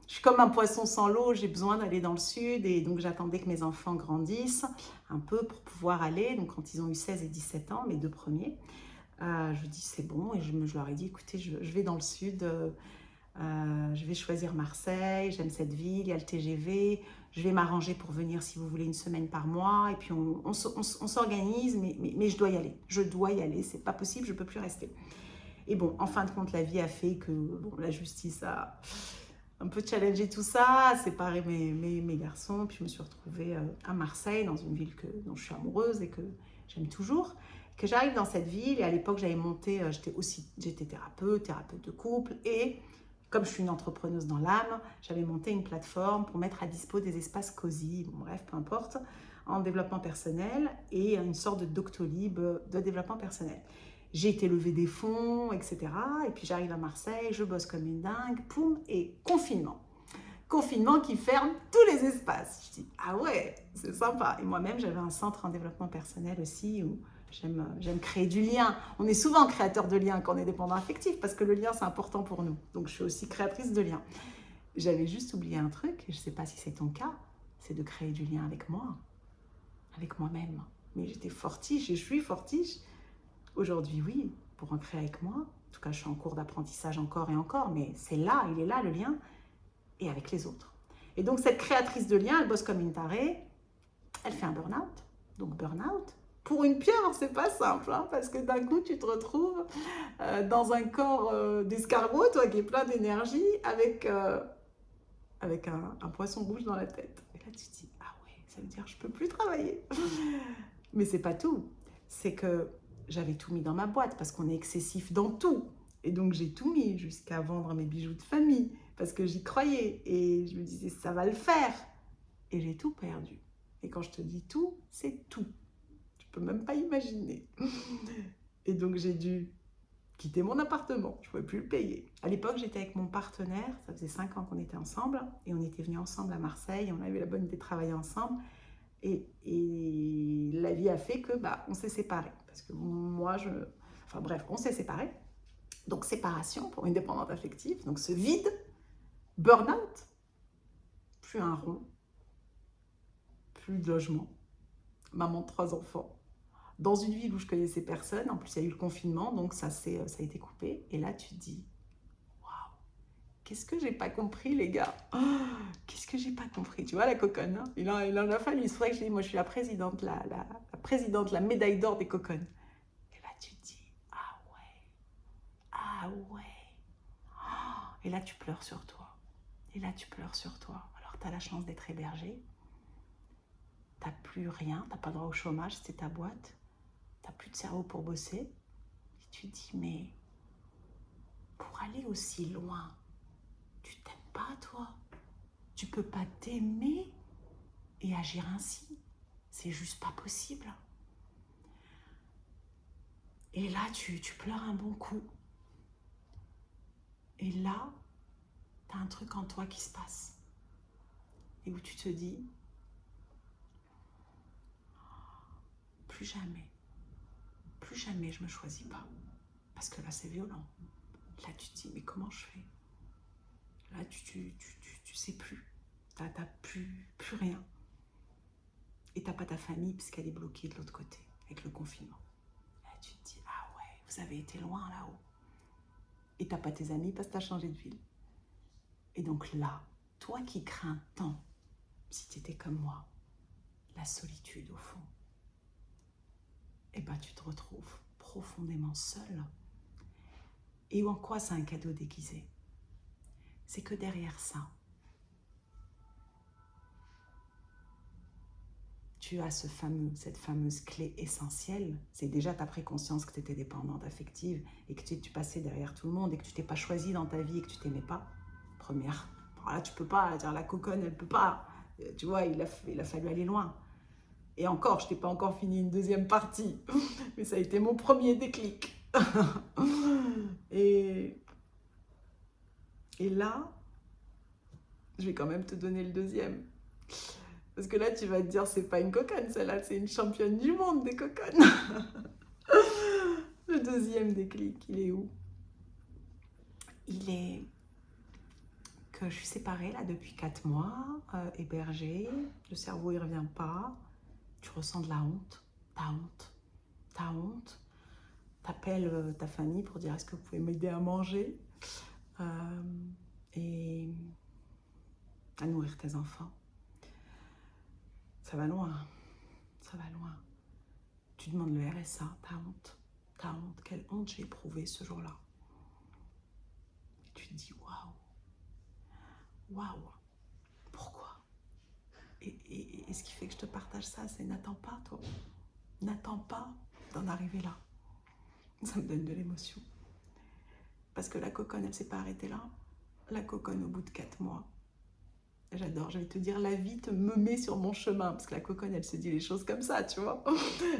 suis comme un poisson sans l'eau, j'ai besoin d'aller dans le sud et donc j'attendais que mes enfants grandissent un peu pour pouvoir aller. Donc quand ils ont eu 16 et 17 ans, mes 2 premiers, je dis c'est bon et je leur ai dit, écoutez, je vais dans le sud. Je vais choisir Marseille, j'aime cette ville, il y a le TGV, je vais m'arranger pour venir si vous voulez 1 semaine par mois, et puis on s'organise, mais je dois y aller, c'est pas possible, je peux plus rester. Et bon, en fin de compte, la vie a fait que bon, la justice a un peu challengé tout ça, a séparé mes garçons, puis je me suis retrouvée à Marseille, dans une ville dont je suis amoureuse et que j'aime toujours. Que j'arrive dans cette ville, et à l'époque j'avais monté, j'étais thérapeute de couple, et comme je suis une entrepreneuse dans l'âme, j'avais monté une plateforme pour mettre à dispo des espaces cosy, bon, bref, peu importe, en développement personnel et une sorte de Doctolib de développement personnel. J'ai été lever des fonds, etc. Et puis j'arrive à Marseille, je bosse comme une dingue, poum, et confinement. Confinement qui ferme tous les espaces. Je dis, ah ouais, c'est sympa. Et moi-même, j'avais un centre en développement personnel aussi où j'aime créer du lien. On est souvent créateur de liens quand on est dépendant affectif parce que le lien, c'est important pour nous. Donc, je suis aussi créatrice de liens. J'avais juste oublié un truc, et je ne sais pas si c'est ton cas, c'est de créer du lien avec moi, avec moi-même. Mais j'étais fortiche et je suis fortiche. Aujourd'hui, oui, pour en créer avec moi. En tout cas, je suis en cours d'apprentissage encore et encore, mais c'est là, il est là le lien, et avec les autres. Et donc, cette créatrice de liens, elle bosse comme une tarée, elle fait un burn-out. Donc, burn-out, pour une pieuvre, c'est pas simple, hein, parce que d'un coup, tu te retrouves dans un corps d'escargot, toi qui es plein d'énergie, avec un poisson rouge dans la tête. Et là, tu te dis, ah ouais, ça veut dire que je peux plus travailler. Mais c'est pas tout. C'est que j'avais tout mis dans ma boîte, parce qu'on est excessif dans tout. Et donc, j'ai tout mis jusqu'à vendre mes bijoux de famille, parce que j'y croyais. Et je me disais, ça va le faire. Et j'ai tout perdu. Et quand je te dis tout, c'est tout. Tu peux même pas imaginer. Et donc, j'ai dû quitter mon appartement. Je ne pouvais plus le payer. À l'époque, j'étais avec mon partenaire. Ça faisait 5 ans qu'on était ensemble. Et on était venus ensemble à Marseille. On avait la bonne idée de travailler ensemble. Et la vie a fait que on s'est séparés. Parce que moi, enfin bref, on s'est séparés. Donc, séparation pour une dépendante affective. Donc, ce vide, burn-out, plus un rond, plus de logement, maman de 3 enfants, dans une ville où je connaissais personne. En plus, il y a eu le confinement, donc ça a été coupé. Et là, tu te dis, waouh, qu'est-ce que j'ai pas compris, les gars? Qu'est-ce que j'ai pas compris? Tu vois, la coconne, hein, il en a fallu. C'est vrai que je dis, moi, je suis la présidente, la médaille d'or des coconnes. Et là, tu te dis, ah ouais, ah ouais. Et là, tu pleures sur toi. Et là, tu pleures sur toi. Alors, tu as la chance d'être hébergée. T'as plus rien, t'as pas le droit au chômage, c'est ta boîte. T'as plus de cerveau pour bosser. Et tu te dis, mais pour aller aussi loin, tu t'aimes pas, toi? Tu peux pas t'aimer et agir ainsi. C'est juste pas possible. Et là, tu pleures un bon coup. Et là, t'as un truc en toi qui se passe. Et où tu te dis, plus jamais je me choisis pas. Parce que là, c'est violent. Là, tu te dis, mais comment je fais? Là, tu sais plus. T'as plus rien. Et t'as pas ta famille puisqu'elle est bloquée de l'autre côté, avec le confinement. Là, tu te dis, ah ouais, vous avez été loin là-haut. Et t'as pas tes amis parce que t'as changé de ville. Et donc là, toi qui crains tant, si t'étais comme moi, la solitude au fond, et ben tu te retrouves profondément seul. Et en quoi c'est un cadeau déguisé? C'est que derrière ça, tu as cette fameuse clé essentielle. C'est déjà ta préconscience que tu étais dépendante affective et que tu passais derrière tout le monde et que tu t'es pas choisi dans ta vie et que tu t'aimais pas. Première. Voilà, tu peux pas dire la coconne, elle peut pas. Tu vois, il a fallu aller loin. Et encore, je t'ai pas encore fini une deuxième partie, mais ça a été mon premier déclic. et là, je vais quand même te donner le deuxième. Parce que là, tu vas te dire, c'est pas une coconne, celle-là, c'est une championne du monde des coconnes. Le deuxième déclic, il est où? Il est que je suis séparée là depuis 4 mois, hébergée, le cerveau il revient pas, tu ressens de la honte, ta honte, t'appelles ta famille pour dire est-ce que vous pouvez m'aider à manger et à nourrir tes enfants. Ça va loin, ça va loin. Tu demandes le RSA, ta honte, quelle honte j'ai éprouvée ce jour-là. Et tu te dis waouh, pourquoi? Et ce qui fait que je te partage ça, c'est n'attends pas, toi. N'attends pas d'en arriver là. Ça me donne de l'émotion. Parce que la coconne, elle ne s'est pas arrêtée là. La coconne, au bout de 4 mois, j'adore, je vais te dire, la vie me met sur mon chemin. Parce que la coconne, elle se dit les choses comme ça, tu vois.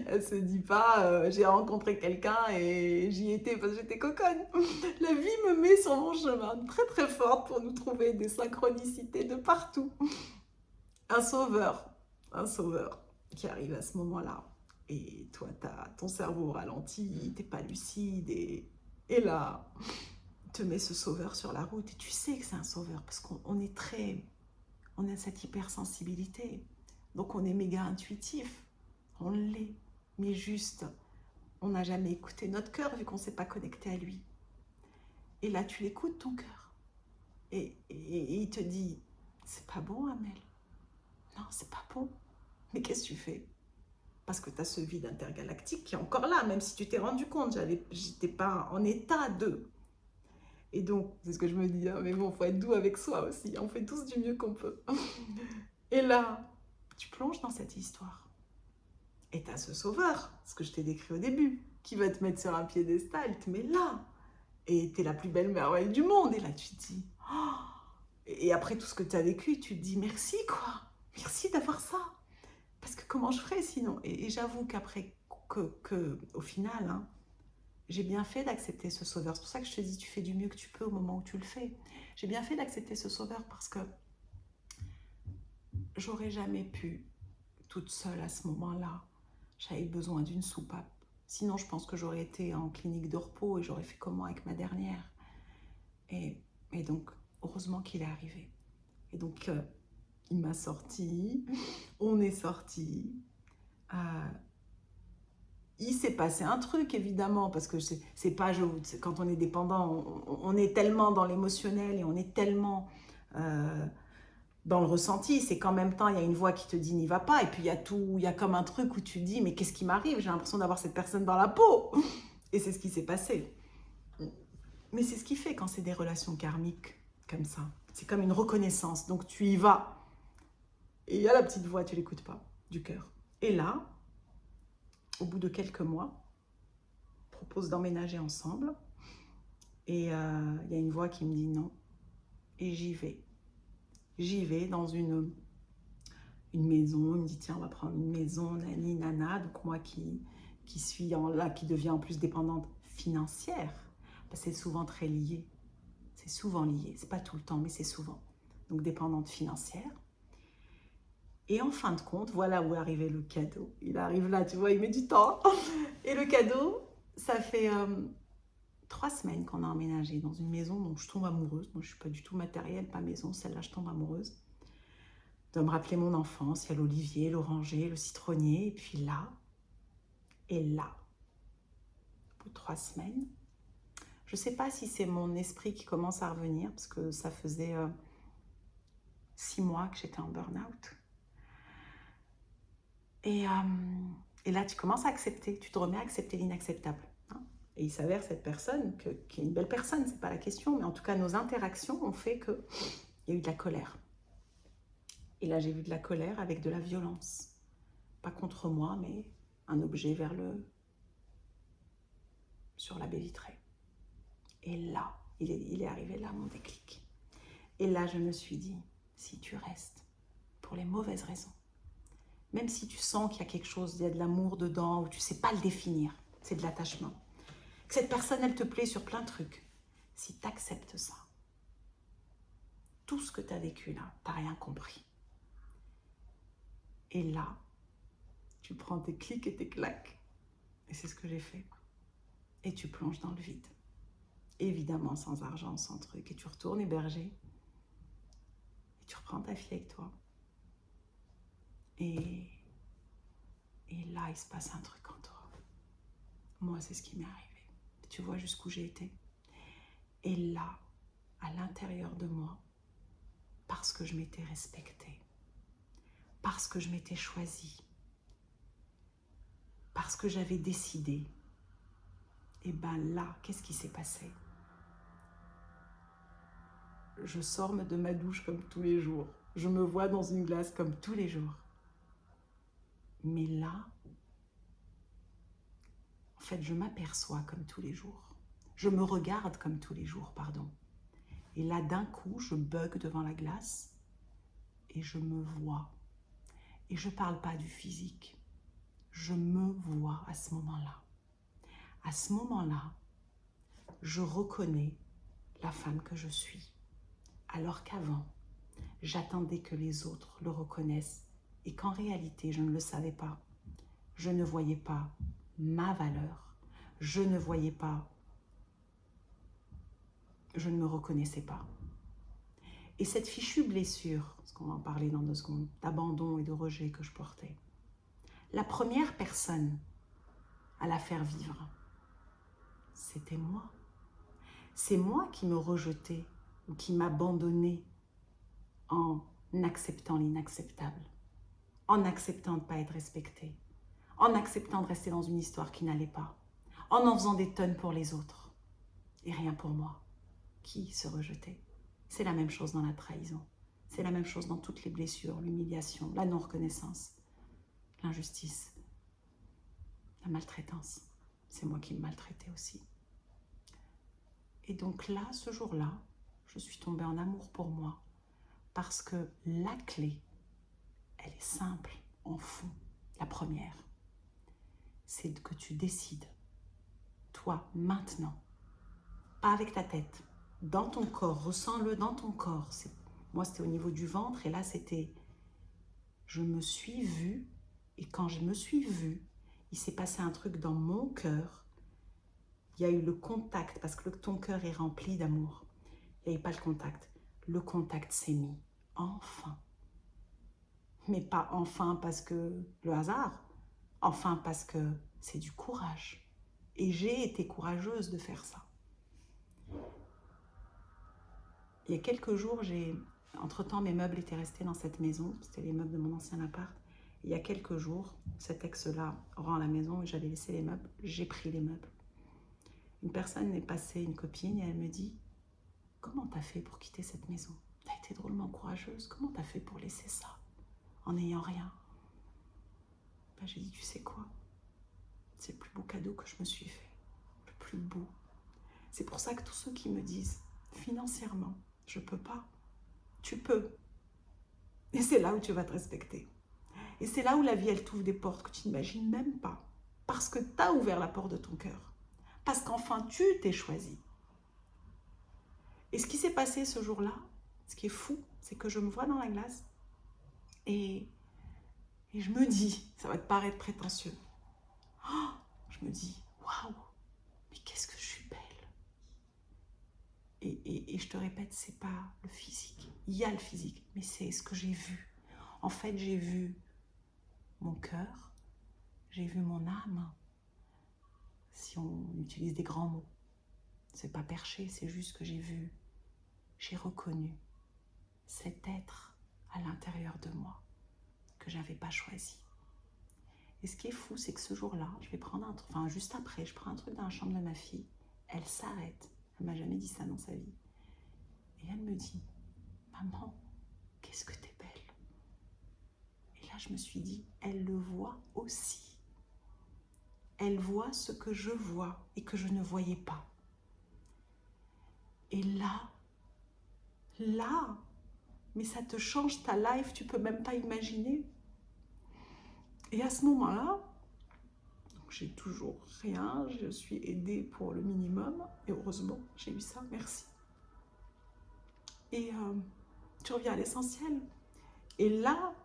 Elle se dit pas, j'ai rencontré quelqu'un et j'y étais parce que j'étais coconne. La vie me met sur mon chemin, très très forte pour nous trouver des synchronicités de partout. Un sauveur qui arrive à ce moment-là. Et toi, ton cerveau ralenti, t'es pas lucide et là, te met ce sauveur sur la route et tu sais que c'est un sauveur parce qu'on on a cette hypersensibilité. Donc on est méga intuitif, on l'est, mais juste, on n'a jamais écouté notre cœur vu qu'on ne s'est pas connecté à lui. Et là, tu l'écoutes ton cœur et il te dit, c'est pas bon, Amel. Non, c'est pas bon. Mais qu'est-ce que tu fais? Parce que tu as ce vide intergalactique qui est encore là, même si tu t'es rendu compte, j'étais pas en état de. Et donc, c'est ce que je me dis, hein, mais bon, il faut être doux avec soi aussi, on fait tous du mieux qu'on peut. Et là, tu plonges dans cette histoire. Et tu as ce sauveur, ce que je t'ai décrit au début, qui va te mettre sur un piédestal, il te met là. Et tu es la plus belle merveille du monde. Et là, tu te dis, oh. Et après tout ce que tu as vécu, tu te dis, merci quoi, merci d'avoir ça. Parce que comment je ferais sinon? Et j'avoue qu'après, au final, hein, j'ai bien fait d'accepter ce sauveur. C'est pour ça que je te dis, tu fais du mieux que tu peux au moment où tu le fais. J'ai bien fait d'accepter ce sauveur parce que j'aurais jamais pu, toute seule à ce moment-là, j'avais besoin d'une soupape. Sinon, je pense que j'aurais été en clinique de repos et j'aurais fait comment avec ma dernière. Et donc, heureusement qu'il est arrivé. Et donc, il m'a sorti, on est sorti. Il s'est passé un truc, évidemment, parce que c'est pas... quand on est dépendant, on est tellement dans l'émotionnel et on est tellement dans le ressenti. C'est qu'en même temps, il y a une voix qui te dit « n'y va pas ». Et puis, il y a comme un truc où tu te dis « mais qu'est-ce qui m'arrive? J'ai l'impression d'avoir cette personne dans la peau ». Et c'est ce qui s'est passé. Mais c'est ce qui fait quand c'est des relations karmiques comme ça. C'est comme une reconnaissance. Donc, tu y vas. Et il y a la petite voix, tu l'écoutes pas, du cœur. Et là, au bout de quelques mois, on propose d'emménager ensemble. Et il y a une voix qui me dit non. Et j'y vais. J'y vais dans une maison. Il me dit tiens, on va prendre une maison, nani, nana. Donc moi qui devient en plus dépendante financière. Parce que c'est souvent très lié. C'est souvent lié. C'est pas tout le temps, mais c'est souvent. Donc dépendante financière. Et en fin de compte, voilà où est arrivé le cadeau. Il arrive là, tu vois, il met du temps. Et le cadeau, ça fait 3 semaines qu'on a emménagé dans une maison dont je tombe amoureuse. Moi, je ne suis pas du tout matérielle, pas maison. Celle-là, je tombe amoureuse. De me rappeler mon enfance. Il y a l'olivier, l'oranger, le citronnier. Et puis là, au bout de 3 semaines, je ne sais pas si c'est mon esprit qui commence à revenir, parce que ça faisait 6 mois que j'étais en burn-out. Et là, tu commences à accepter, tu te remets à accepter l'inacceptable. Hein. Et il s'avère cette personne, qui est une belle personne, c'est pas la question, mais en tout cas, nos interactions ont fait qu'il y a eu de la colère. Et là, j'ai vu de la colère avec de la violence. Pas contre moi, mais un objet sur la baie vitrée. Et là, il est arrivé là, mon déclic. Et là, je me suis dit, si tu restes pour les mauvaises raisons, même si tu sens qu'il y a quelque chose, il y a de l'amour dedans, ou tu ne sais pas le définir, c'est de l'attachement, que cette personne, elle te plaît sur plein de trucs, si tu acceptes ça, tout ce que tu as vécu là, tu n'as rien compris. Et là, tu prends tes clics et tes claques. Et c'est ce que j'ai fait. Et tu plonges dans le vide. Évidemment, sans argent, sans truc. Et tu retournes héberger. Et tu reprends ta fille avec toi. Et là, il se passe un truc en toi. Moi, c'est ce qui m'est arrivé. Tu vois jusqu'où j'ai été. Et là, à l'intérieur de moi, parce que je m'étais respectée, parce que je m'étais choisie, parce que j'avais décidé, et bien là, qu'est-ce qui s'est passé? Je sors de ma douche comme tous les jours. Je me vois dans une glace comme tous les jours. Mais là, en fait, je m'aperçois comme tous les jours. Je me regarde comme tous les jours, pardon. Et là, d'un coup, je bug devant la glace et je me vois. Et je ne parle pas du physique. Je me vois à ce moment-là. À ce moment-là, je reconnais la femme que je suis. Alors qu'avant, j'attendais que les autres le reconnaissent et qu'en réalité, je ne le savais pas. Je ne voyais pas ma valeur. Je ne voyais pas. Je ne me reconnaissais pas. Et cette fichue blessure, parce qu'on va en parler dans 2 secondes, d'abandon et de rejet que je portais, la première personne à la faire vivre, c'était moi. C'est moi qui me rejetais ou qui m'abandonnais en acceptant l'inacceptable, en acceptant de ne pas être respectée, en acceptant de rester dans une histoire qui n'allait pas, en faisant des tonnes pour les autres et rien pour moi. Qui se rejetait? C'est la même chose dans la trahison. C'est la même chose dans toutes les blessures, l'humiliation, la non-reconnaissance, l'injustice, la maltraitance. C'est moi qui me maltraitais aussi. Et donc là, ce jour-là, je suis tombée en amour pour moi parce que la clé, elle est simple, en fond. La première, c'est que tu décides, toi, maintenant, pas avec ta tête, dans ton corps, ressens-le dans ton corps. Moi, c'était au niveau du ventre et là, c'était, je me suis vue et quand je me suis vue, il s'est passé un truc dans mon cœur. Il y a eu le contact parce que ton cœur est rempli d'amour. Il n'y avait pas le contact. Le contact s'est mis, enfin. Mais pas enfin parce que le hasard, enfin parce que c'est du courage. Et j'ai été courageuse de faire ça. Il y a quelques jours, entre-temps, mes meubles étaient restés dans cette maison. C'était les meubles de mon ancien appart. Il y a quelques jours, cet ex-là rend la maison et j'allais laisser les meubles. J'ai pris les meubles. Une personne est passée, une copine, et elle me dit « Comment t'as fait pour quitter cette maison? T'as été drôlement courageuse. Comment t'as fait pour laisser ça en n'ayant rien ?» Ben, j'ai dit « Tu sais quoi? C'est le plus beau cadeau que je me suis fait. Le plus beau. C'est pour ça que tous ceux qui me disent financièrement, je peux pas, tu peux. Et c'est là où tu vas te respecter. Et c'est là où la vie, elle t'ouvre des portes que tu n'imagines même pas. Parce que tu as ouvert la porte de ton cœur. Parce qu'enfin, tu t'es choisi. Et ce qui s'est passé ce jour-là, ce qui est fou, c'est que je me vois dans la glace et je me dis, ça va te paraître prétentieux, oh, je me dis, waouh, mais qu'est-ce que je suis belle. Et je te répète, c'est pas le physique. Il y a le physique, mais c'est ce que j'ai vu. En fait, j'ai vu mon cœur, j'ai vu mon âme, si on utilise des grands mots. C'est pas perché, c'est juste que j'ai vu, j'ai reconnu cet être à l'intérieur de moi que j'avais pas choisi. Et ce qui est fou, c'est que ce jour-là, je vais prendre un truc, enfin juste après, je prends un truc dans la chambre de ma fille, elle s'arrête, elle m'a jamais dit ça dans sa vie, et elle me dit, maman, qu'est-ce que t'es belle. Et là, je me suis dit, elle le voit aussi. Elle voit ce que je vois et que je ne voyais pas. Et là, mais ça te change ta life, tu peux même pas imaginer. Et à ce moment-là, j'ai toujours rien, je suis aidée pour le minimum, et heureusement, j'ai eu ça, merci. Et tu reviens à l'essentiel. Et là,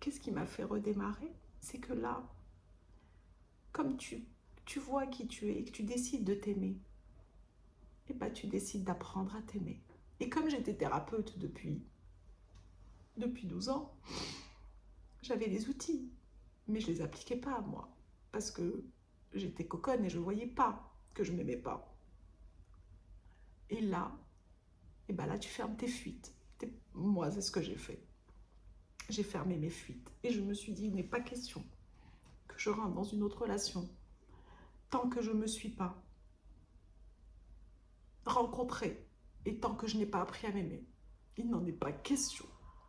qu'est-ce qui m'a fait redémarrer? C'est que là, comme tu vois qui tu es et que tu décides de t'aimer, et ben tu décides d'apprendre à t'aimer. Et comme j'étais thérapeute depuis 12 ans, j'avais des outils, mais je les appliquais pas à moi, parce que j'étais coconne et je voyais pas que je m'aimais pas. Et là, tu fermes tes fuites. Moi, c'est ce que j'ai fait. J'ai fermé mes fuites. Et je me suis dit, il n'est pas question que je rentre dans une autre relation tant que je ne me suis pas rencontrée et tant que je n'ai pas appris à m'aimer. Il n'en est pas question.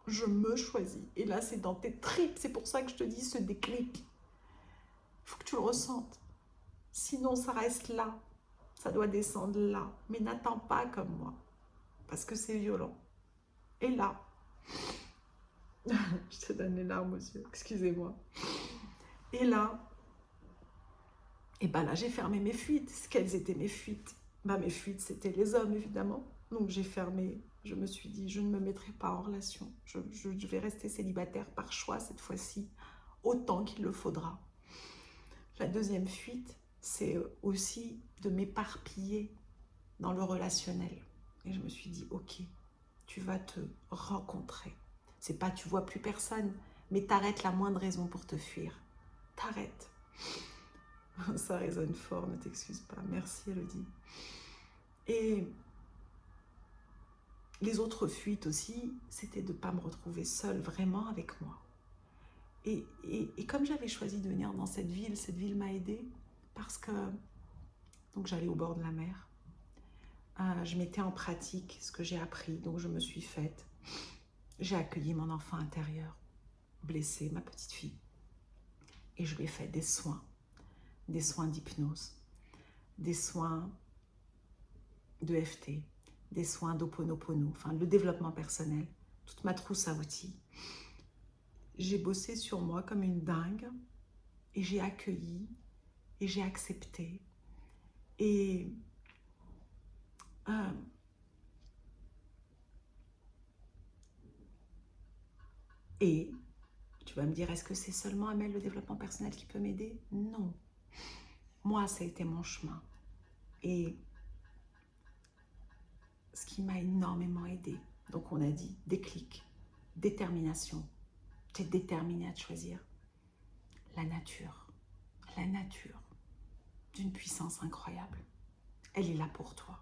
Je me choisis. Et là, c'est dans tes tripes. C'est pour ça que je te dis ce déclic. Il faut que tu le ressentes. Sinon, ça reste là. Ça doit descendre là. Mais n'attends pas comme moi. Parce que c'est violent. Et là, je te donne les larmes aux yeux, excusez-moi. Et là, j'ai fermé mes fuites. Quelles étaient mes fuites? Mes fuites, c'était les hommes, évidemment. Donc j'ai fermé, je me suis dit, je ne me mettrai pas en relation. Je vais rester célibataire par choix cette fois-ci, autant qu'il le faudra. La deuxième fuite, c'est aussi de m'éparpiller dans le relationnel. Et je me suis dit, ok, tu vas te rencontrer. C'est pas tu vois plus personne, mais t'arrêtes la moindre raison pour te fuir. T'arrêtes. Ça résonne fort, ne t'excuse pas. Merci Elodie. Et les autres fuites aussi, c'était de ne pas me retrouver seule vraiment avec moi. Et comme j'avais choisi de venir dans cette ville m'a aidée parce que donc j'allais au bord de la mer. Je mettais en pratique ce que j'ai appris, donc je me suis faite. J'ai accueilli mon enfant intérieur, blessé, ma petite fille. Et je lui ai fait des soins d'hypnose, des soins de FT, des soins d'Ho'oponopono, enfin le développement personnel, toute ma trousse à outils. J'ai bossé sur moi comme une dingue et j'ai accueilli et j'ai accepté. Et tu vas me dire, est-ce que c'est seulement Amel, le développement personnel, qui peut m'aider? Non. Moi, ça a été mon chemin. Et ce qui m'a énormément aidé, donc on a dit déclic, détermination. Tu es déterminé à te choisir. La nature d'une puissance incroyable. Elle est là pour toi.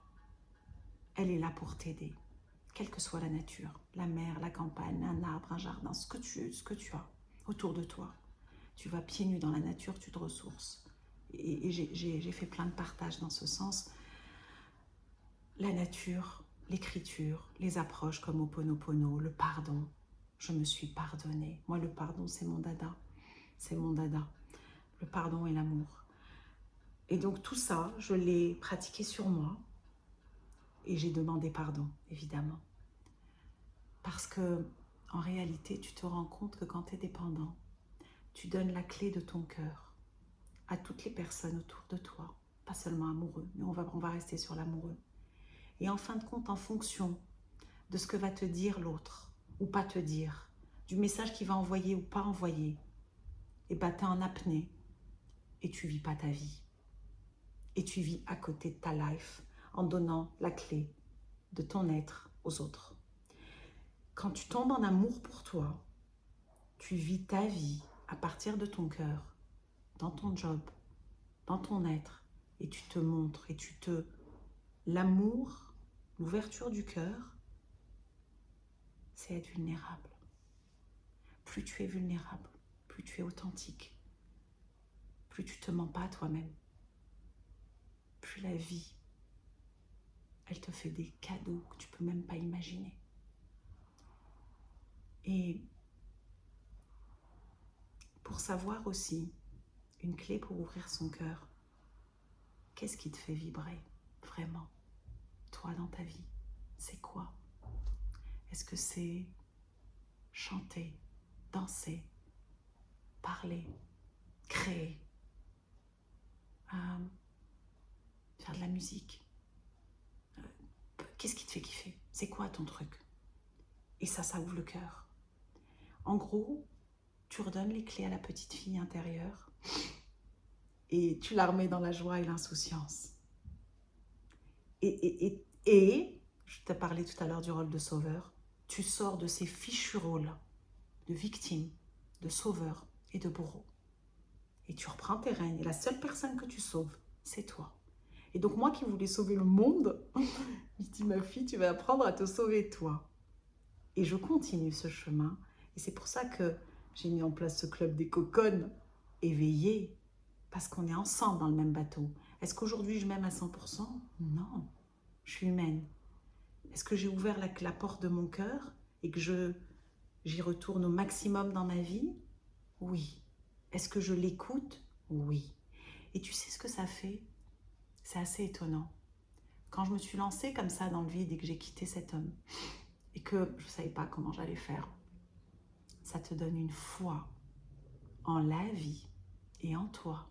Elle est là pour t'aider. Quelle que soit la nature, la mer, la campagne, un arbre, un jardin, ce que tu as autour de toi. Tu vas pieds nus dans la nature, tu te ressources. Et j'ai fait plein de partages dans ce sens. La nature, l'écriture, les approches comme Ho'oponopono, le pardon. Je me suis pardonnée. Moi, le pardon, c'est mon dada. C'est mon dada. Le pardon et l'amour. Et donc tout ça, je l'ai pratiqué sur moi. Et j'ai demandé pardon, évidemment. Parce que, en réalité, tu te rends compte que quand tu es dépendant, tu donnes la clé de ton cœur à toutes les personnes autour de toi. Pas seulement amoureux, mais on va rester sur l'amoureux. Et en fin de compte, en fonction de ce que va te dire l'autre, ou pas te dire, du message qu'il va envoyer ou pas envoyer, et tu es en apnée et tu vis pas ta vie. et tu vis à côté de ta life en donnant la clé de ton être aux autres. Quand tu tombes en amour pour toi, tu vis ta vie à partir de ton cœur, dans ton job, dans ton être, et tu te montres et tu te... L'amour, l'ouverture du cœur, c'est être vulnérable. Plus tu es vulnérable, plus tu es authentique, plus tu te mens pas à toi-même, plus la vie, elle te fait des cadeaux que tu peux même pas imaginer. Et pour savoir aussi, une clé pour ouvrir son cœur, qu'est-ce qui te fait vibrer vraiment, toi dans ta vie? C'est quoi? Est-ce que c'est chanter, danser, parler, créer, faire de la musique? Qu'est-ce qui te fait kiffer? C'est quoi ton truc? Et ça ouvre le cœur. En gros, tu redonnes les clés à la petite fille intérieure et tu la remets dans la joie et l'insouciance. Et je t'ai parlé tout à l'heure du rôle de sauveur, tu sors de ces fichus rôles de victime, de sauveur et de bourreau. Et tu reprends tes rênes et la seule personne que tu sauves, c'est toi. Et donc moi qui voulais sauver le monde, je dis ma fille, tu vas apprendre à te sauver toi. Et je continue ce chemin. Et c'est pour ça que j'ai mis en place ce club des cocones éveillées. Parce qu'on est ensemble dans le même bateau. Est-ce qu'aujourd'hui je m'aime à 100%? Non, je suis humaine. Est-ce que j'ai ouvert la porte de mon cœur et que j'y retourne au maximum dans ma vie? Oui. Est-ce que je l'écoute? Oui. Et tu sais ce que ça fait? C'est assez étonnant. Quand je me suis lancée comme ça dans le vide et que j'ai quitté cet homme et que je ne savais pas comment j'allais faire, ça te donne une foi en la vie et en toi,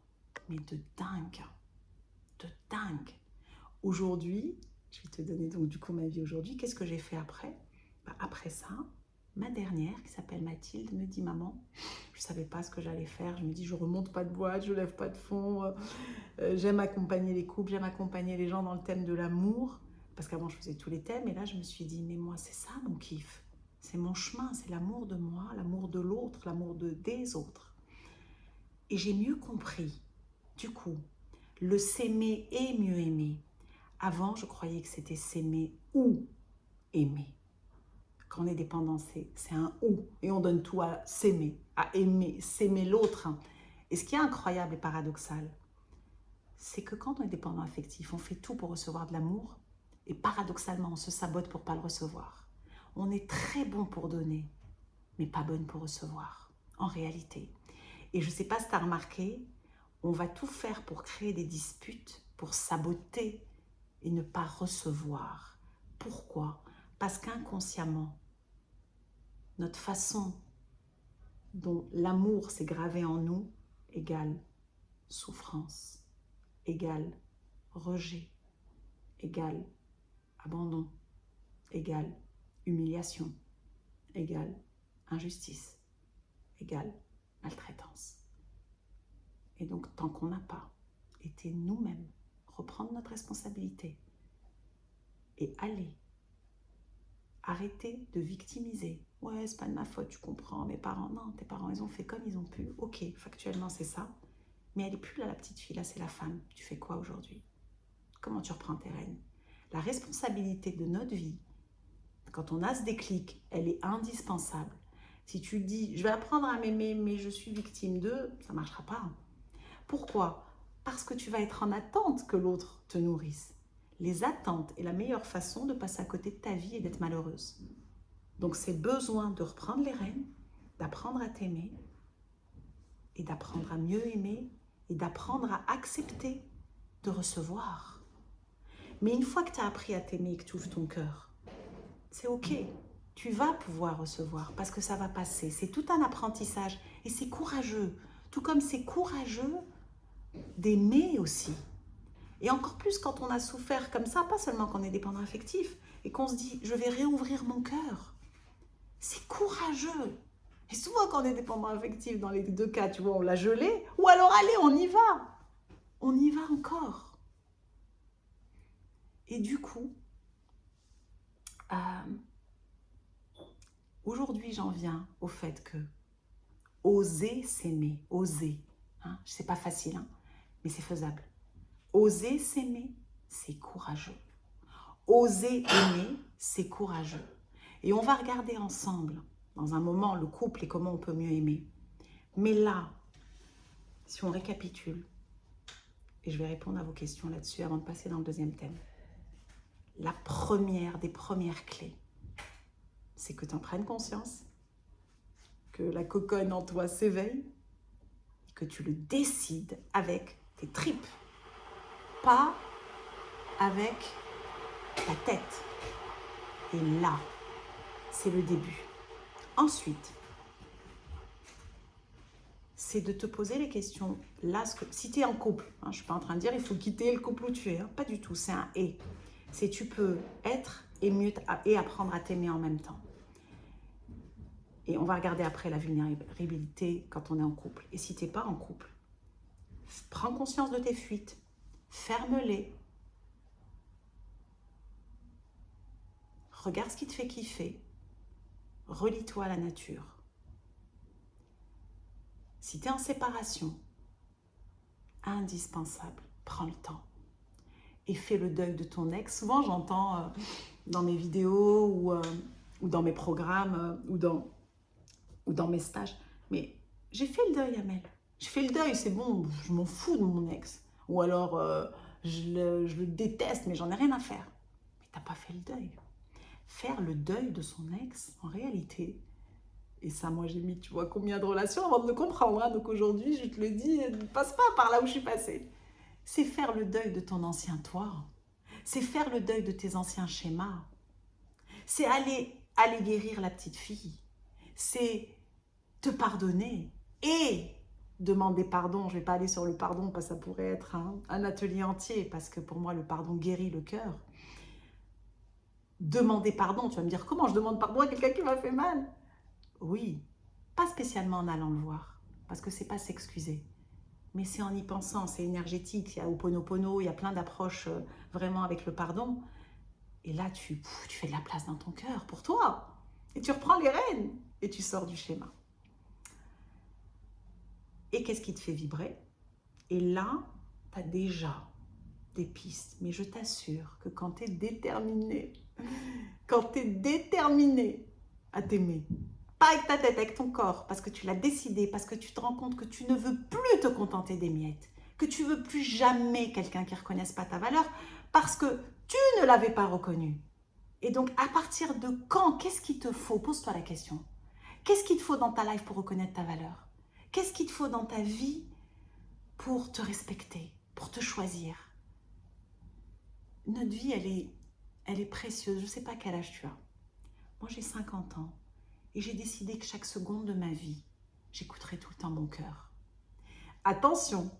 mais de dingue, de dingue. Aujourd'hui, je vais te donner donc du coup ma vie aujourd'hui. Qu'est-ce que j'ai fait après? Après ça, ma dernière qui s'appelle Mathilde me dit: maman, je ne savais pas ce que j'allais faire. Je me dis, je remonte pas de boîte, je lève pas de fonds. J'aime accompagner les couples, j'aime accompagner les gens dans le thème de l'amour. Parce qu'avant, je faisais tous les thèmes. Et là, je me suis dit, mais moi, c'est ça mon kiff. C'est mon chemin, c'est l'amour de moi, l'amour de l'autre, l'amour des autres. Et j'ai mieux compris, du coup, le s'aimer et mieux aimer. Avant, je croyais que c'était s'aimer ou aimer. Quand on est dépendant, c'est un ou. Et on donne tout à s'aimer, à aimer, s'aimer l'autre. Et ce qui est incroyable et paradoxal, c'est que quand on est dépendant affectif, on fait tout pour recevoir de l'amour. Et paradoxalement, on se sabote pour ne pas le recevoir. On est très bon pour donner, mais pas bonne pour recevoir, en réalité. Et je ne sais pas si tu as remarqué, on va tout faire pour créer des disputes, pour saboter et ne pas recevoir. Pourquoi? Parce qu'inconsciemment, notre façon dont l'amour s'est gravé en nous égale souffrance, égale rejet, égale abandon, égale humiliation, égale injustice, égale maltraitance. Et donc, tant qu'on n'a pas été nous-mêmes, reprendre notre responsabilité et aller arrêter de victimiser. Ouais, c'est pas de ma faute, tu comprends, mes parents, non, tes parents, ils ont fait comme ils ont pu. Ok, factuellement, c'est ça. Mais elle n'est plus là, la petite fille, là, c'est la femme. Tu fais quoi aujourd'hui? Comment tu reprends tes rênes? La responsabilité de notre vie, quand on a ce déclic, elle est indispensable. Si tu dis, je vais apprendre à m'aimer, mais je suis victime d'eux, ça ne marchera pas. Pourquoi? Parce que tu vas être en attente que l'autre te nourrisse. Les attentes est la meilleure façon de passer à côté de ta vie et d'être malheureuse. Donc c'est besoin de reprendre les rênes, d'apprendre à t'aimer et d'apprendre à mieux aimer et d'apprendre à accepter de recevoir. Mais une fois que tu as appris à t'aimer et que tu ouvres ton cœur, c'est ok, tu vas pouvoir recevoir parce que ça va passer. C'est tout un apprentissage et c'est courageux. Tout comme c'est courageux d'aimer aussi. Et encore plus quand on a souffert comme ça, pas seulement quand on est dépendant affectif, et qu'on se dit, je vais réouvrir mon cœur. C'est courageux. Et souvent quand on est dépendant affectif, dans les deux cas, tu vois, on l'a gelé, ou alors allez, on y va. On y va encore. Et du coup, aujourd'hui, j'en viens au fait que oser s'aimer, oser, hein, c'est pas facile, hein, mais c'est faisable. Oser s'aimer, c'est courageux. Oser aimer, c'est courageux. Et on va regarder ensemble, dans un moment, le couple et comment on peut mieux aimer. Mais là, si on récapitule, et je vais répondre à vos questions là-dessus avant de passer dans le deuxième thème. La première des premières clés, c'est que tu en prennes conscience, que la cocotte en toi s'éveille, que tu le décides avec tes tripes, pas avec ta tête. Et là, c'est le début. Ensuite, c'est de te poser les questions. Là, si tu es en couple, hein, je ne suis pas en train de dire il faut quitter le couple où tu es, hein, pas du tout, c'est un « et ». C'est tu peux être et apprendre à t'aimer en même temps. Et on va regarder après la vulnérabilité quand on est en couple. Et si tu n'es pas en couple, prends conscience de tes fuites, ferme-les. Regarde ce qui te fait kiffer. Relie-toi à la nature. Si tu es en séparation, indispensable, prends le temps et fais le deuil de ton ex. Souvent, j'entends dans mes vidéos ou dans mes programmes ou dans mes stages, mais j'ai fait le deuil, Amel. J'ai fait le deuil, c'est bon, je m'en fous de mon ex. Ou alors, je le déteste, mais j'en ai rien à faire. Mais tu n'as pas fait le deuil. Faire le deuil de son ex, en réalité, et ça, moi, j'ai mis, tu vois, combien de relations avant de le comprendre. Hein. Donc aujourd'hui, je te le dis, ne passe pas par là où je suis passée. C'est faire le deuil de ton ancien toi. C'est faire le deuil de tes anciens schémas. C'est aller guérir la petite fille. C'est te pardonner et demander pardon. Je ne vais pas aller sur le pardon parce que ça pourrait être un atelier entier, parce que pour moi, le pardon guérit le cœur. Demander pardon, tu vas me dire, comment je demande pardon à quelqu'un qui m'a fait mal? Oui, pas spécialement en allant le voir, parce que c'est pas s'excuser, mais c'est en y pensant, c'est énergétique, il y a Ho'oponopono, il y a plein d'approches vraiment avec le pardon, et là tu fais de la place dans ton cœur pour toi, et tu reprends les rênes, et tu sors du schéma. Et qu'est-ce qui te fait vibrer? Et là, tu as déjà des pistes, mais je t'assure que quand tu es déterminé, à t'aimer, pas avec ta tête, avec ton corps, parce que tu l'as décidé, parce que tu te rends compte que tu ne veux plus te contenter des miettes, que tu veux plus jamais quelqu'un qui ne reconnaisse pas ta valeur, parce que tu ne l'avais pas reconnue. Et donc, à partir de quand, qu'est-ce qu'il te faut? Pose-toi la question. Qu'est-ce qu'il te faut dans ta life pour reconnaître ta valeur? Qu'est-ce qu'il te faut dans ta vie pour te respecter, pour te choisir? Notre vie, elle est précieuse. Je ne sais pas quel âge tu as. Moi, j'ai 50 ans. Et j'ai décidé que chaque seconde de ma vie, j'écouterai tout le temps mon cœur. Attention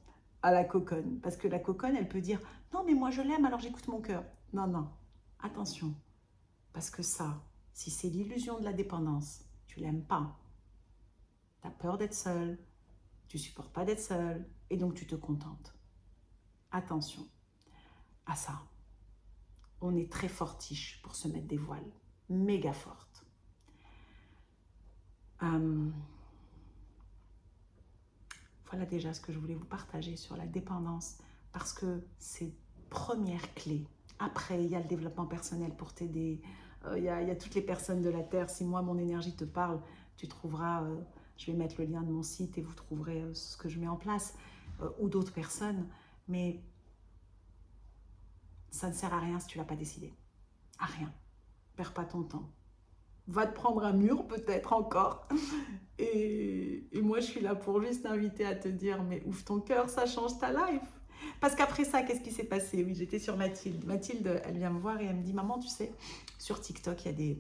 à la coconne, parce que la coconne, elle peut dire « Non, mais moi je l'aime, alors j'écoute mon cœur. » Non, non, attention. Parce que ça, si c'est l'illusion de la dépendance, tu l'aimes pas. Tu as peur d'être seule, tu supportes pas d'être seule, et donc tu te contentes. Attention à ça. On est très fortiche pour se mettre des voiles, méga forte. Voilà déjà ce que je voulais vous partager sur la dépendance, parce que c'est première clé. Après, il y a le développement personnel pour t'aider. Il y a toutes les personnes de la Terre. Si moi, mon énergie te parle, tu trouveras, je vais mettre le lien de mon site et vous trouverez ce que je mets en place, ou d'autres personnes. Mais ça ne sert à rien si tu ne l'as pas décidé. À rien. Perds pas ton temps. Va te prendre un mur peut-être encore. Et moi, je suis là pour juste t'inviter à te dire, mais ouvre ton cœur, ça change ta life. Parce qu'après ça, qu'est-ce qui s'est passé? Oui, j'étais sur Mathilde. Mathilde, elle vient me voir et elle me dit, maman, tu sais, sur TikTok, il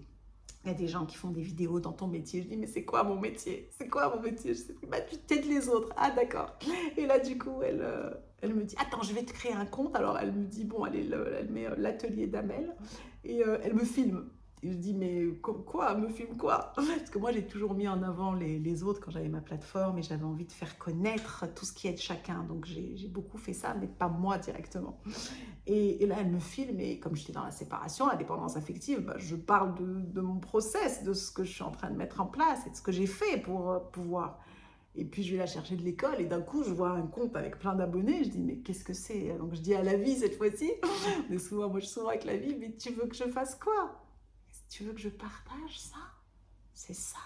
y a des gens qui font des vidéos dans ton métier. Je dis, mais c'est quoi mon métier? C'est quoi mon métier? Je sais pas. Bah, tu t'aides les autres. Ah, d'accord. Et là, du coup, elle me dit, attends, je vais te créer un compte. Alors, elle me dit, bon, elle met l'atelier d'Amel et elle me filme. Et je dis, mais quoi, me filme quoi? Parce que moi, j'ai toujours mis en avant les autres quand j'avais ma plateforme et j'avais envie de faire connaître tout ce qui est de chacun. Donc, j'ai beaucoup fait ça, mais pas moi directement. Et là, elle me filme et comme j'étais dans la séparation, la dépendance affective, bah, je parle de mon process, de ce que je suis en train de mettre en place et de ce que j'ai fait pour pouvoir. Et puis, je vais la chercher de l'école et d'un coup, je vois un compte avec plein d'abonnés. Je dis, mais qu'est-ce que c'est? Donc, je dis à la vie cette fois-ci. Mais souvent, moi, je suis souvent avec la vie, mais tu veux que je fasse quoi? Tu veux que je partage ça? C'est ça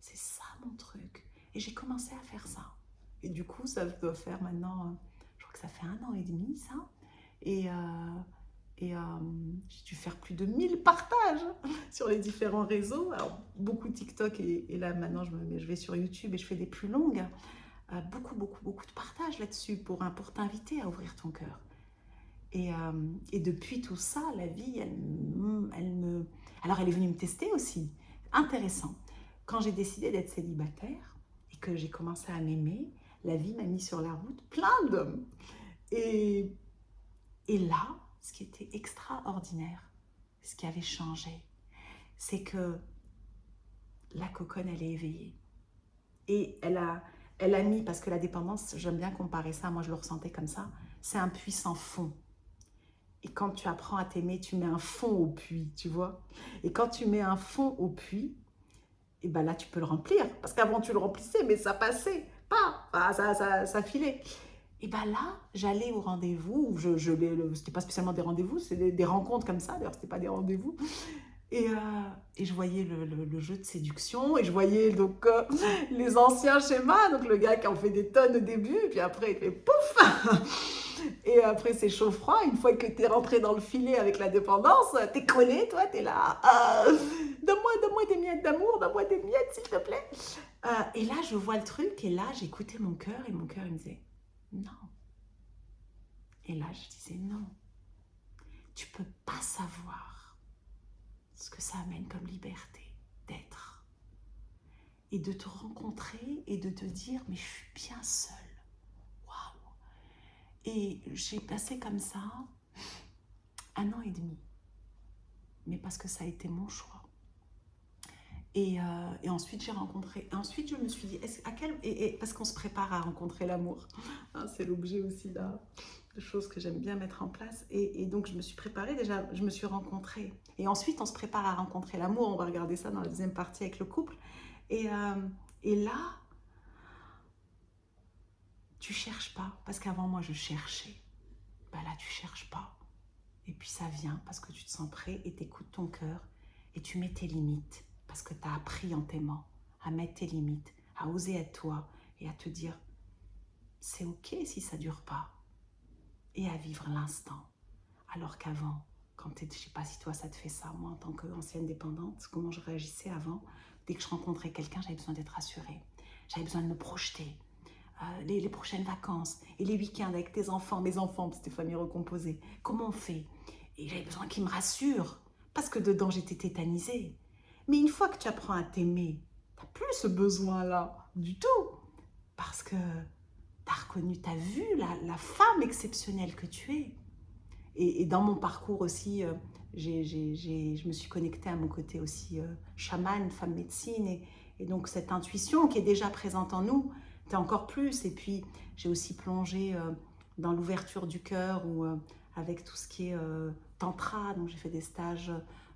c'est ça mon truc. Et j'ai commencé à faire ça. Et du coup, ça doit faire maintenant, je crois que ça fait 1 an et demi, ça. Et, j'ai dû faire plus de 1000 partages sur les différents réseaux. Alors, beaucoup TikTok et là, maintenant, je vais sur YouTube et je fais des plus longues. Beaucoup de partages là-dessus pour t'inviter à ouvrir ton cœur. Et depuis tout ça, la vie, elle me... Alors, elle est venue me tester aussi. Intéressant. Quand j'ai décidé d'être célibataire et que j'ai commencé à m'aimer, la vie m'a mis sur la route plein d'hommes. Et, et là, ce qui était extraordinaire, ce qui avait changé, c'est que la coconne, elle est éveillée. Et elle a mis, parce que la dépendance, j'aime bien comparer ça, moi je le ressentais comme ça, c'est un puits sans fond. Et quand tu apprends à t'aimer, tu mets un fond au puits, tu vois. Et quand tu mets un fond au puits, et ben là, tu peux le remplir. Parce qu'avant, tu le remplissais, mais ça passait pas. Ça filait. Et ben là, j'allais au rendez-vous. C'était pas spécialement des rendez-vous, c'est des rencontres comme ça. D'ailleurs, c'était pas des rendez-vous. Et je voyais le jeu de séduction. Et je voyais donc les anciens schémas. Donc le gars qui en fait des tonnes au début. Et puis après, il fait pouf. Et après, c'est chaud-froid. Une fois que tu es rentré dans le filet avec la dépendance, tu es collé, toi, tu es là. Donne-moi des miettes d'amour, donne-moi des miettes, s'il te plaît. Et là, je vois le truc. Et là, j'écoutais mon cœur. Et mon cœur, il me disait non. Et là, je disais non. Tu peux pas savoir ce que ça amène comme liberté d'être. Et de te rencontrer et de te dire, mais je suis bien seule. Et j'ai passé comme ça 1 an et demi. Mais parce que ça a été mon choix. Et ensuite, j'ai rencontré... Ensuite, je me suis dit, parce qu'on se prépare à rencontrer l'amour. Hein, c'est l'objet aussi de choses que j'aime bien mettre en place. Et donc, je me suis préparée déjà, je me suis rencontrée. Et ensuite, on se prépare à rencontrer l'amour. On va regarder ça dans la deuxième partie avec le couple. Et là, tu cherches pas. Parce qu'avant, moi, je cherchais. Ben là, tu cherches pas. Et puis ça vient parce que tu te sens prêt et t'écoutes ton cœur et tu mets tes limites parce que tu as appris en t'aimant à mettre tes limites, à oser être toi et à te dire c'est ok si ça dure pas et à vivre l'instant. Alors qu'avant, je sais pas si toi ça te fait ça, moi en tant qu'ancienne dépendante, comment je réagissais avant, dès que je rencontrais quelqu'un, j'avais besoin d'être rassurée, j'avais besoin de me projeter. Les prochaines vacances et les week-ends avec tes enfants, mes enfants, c'était famille recomposée. Comment on fait? Et j'avais besoin qu'ils me rassurent parce que dedans j'étais tétanisée. Mais une fois que tu apprends à t'aimer, tu n'as plus ce besoin-là du tout parce que tu as reconnu, tu as vu la femme exceptionnelle que tu es. Et dans mon parcours aussi, je me suis connectée à mon côté aussi chaman, femme médecine et donc cette intuition qui est déjà présente en nous, t'es encore plus. Et puis, j'ai aussi plongé dans l'ouverture du cœur ou avec tout ce qui est tantra. Donc, j'ai fait des stages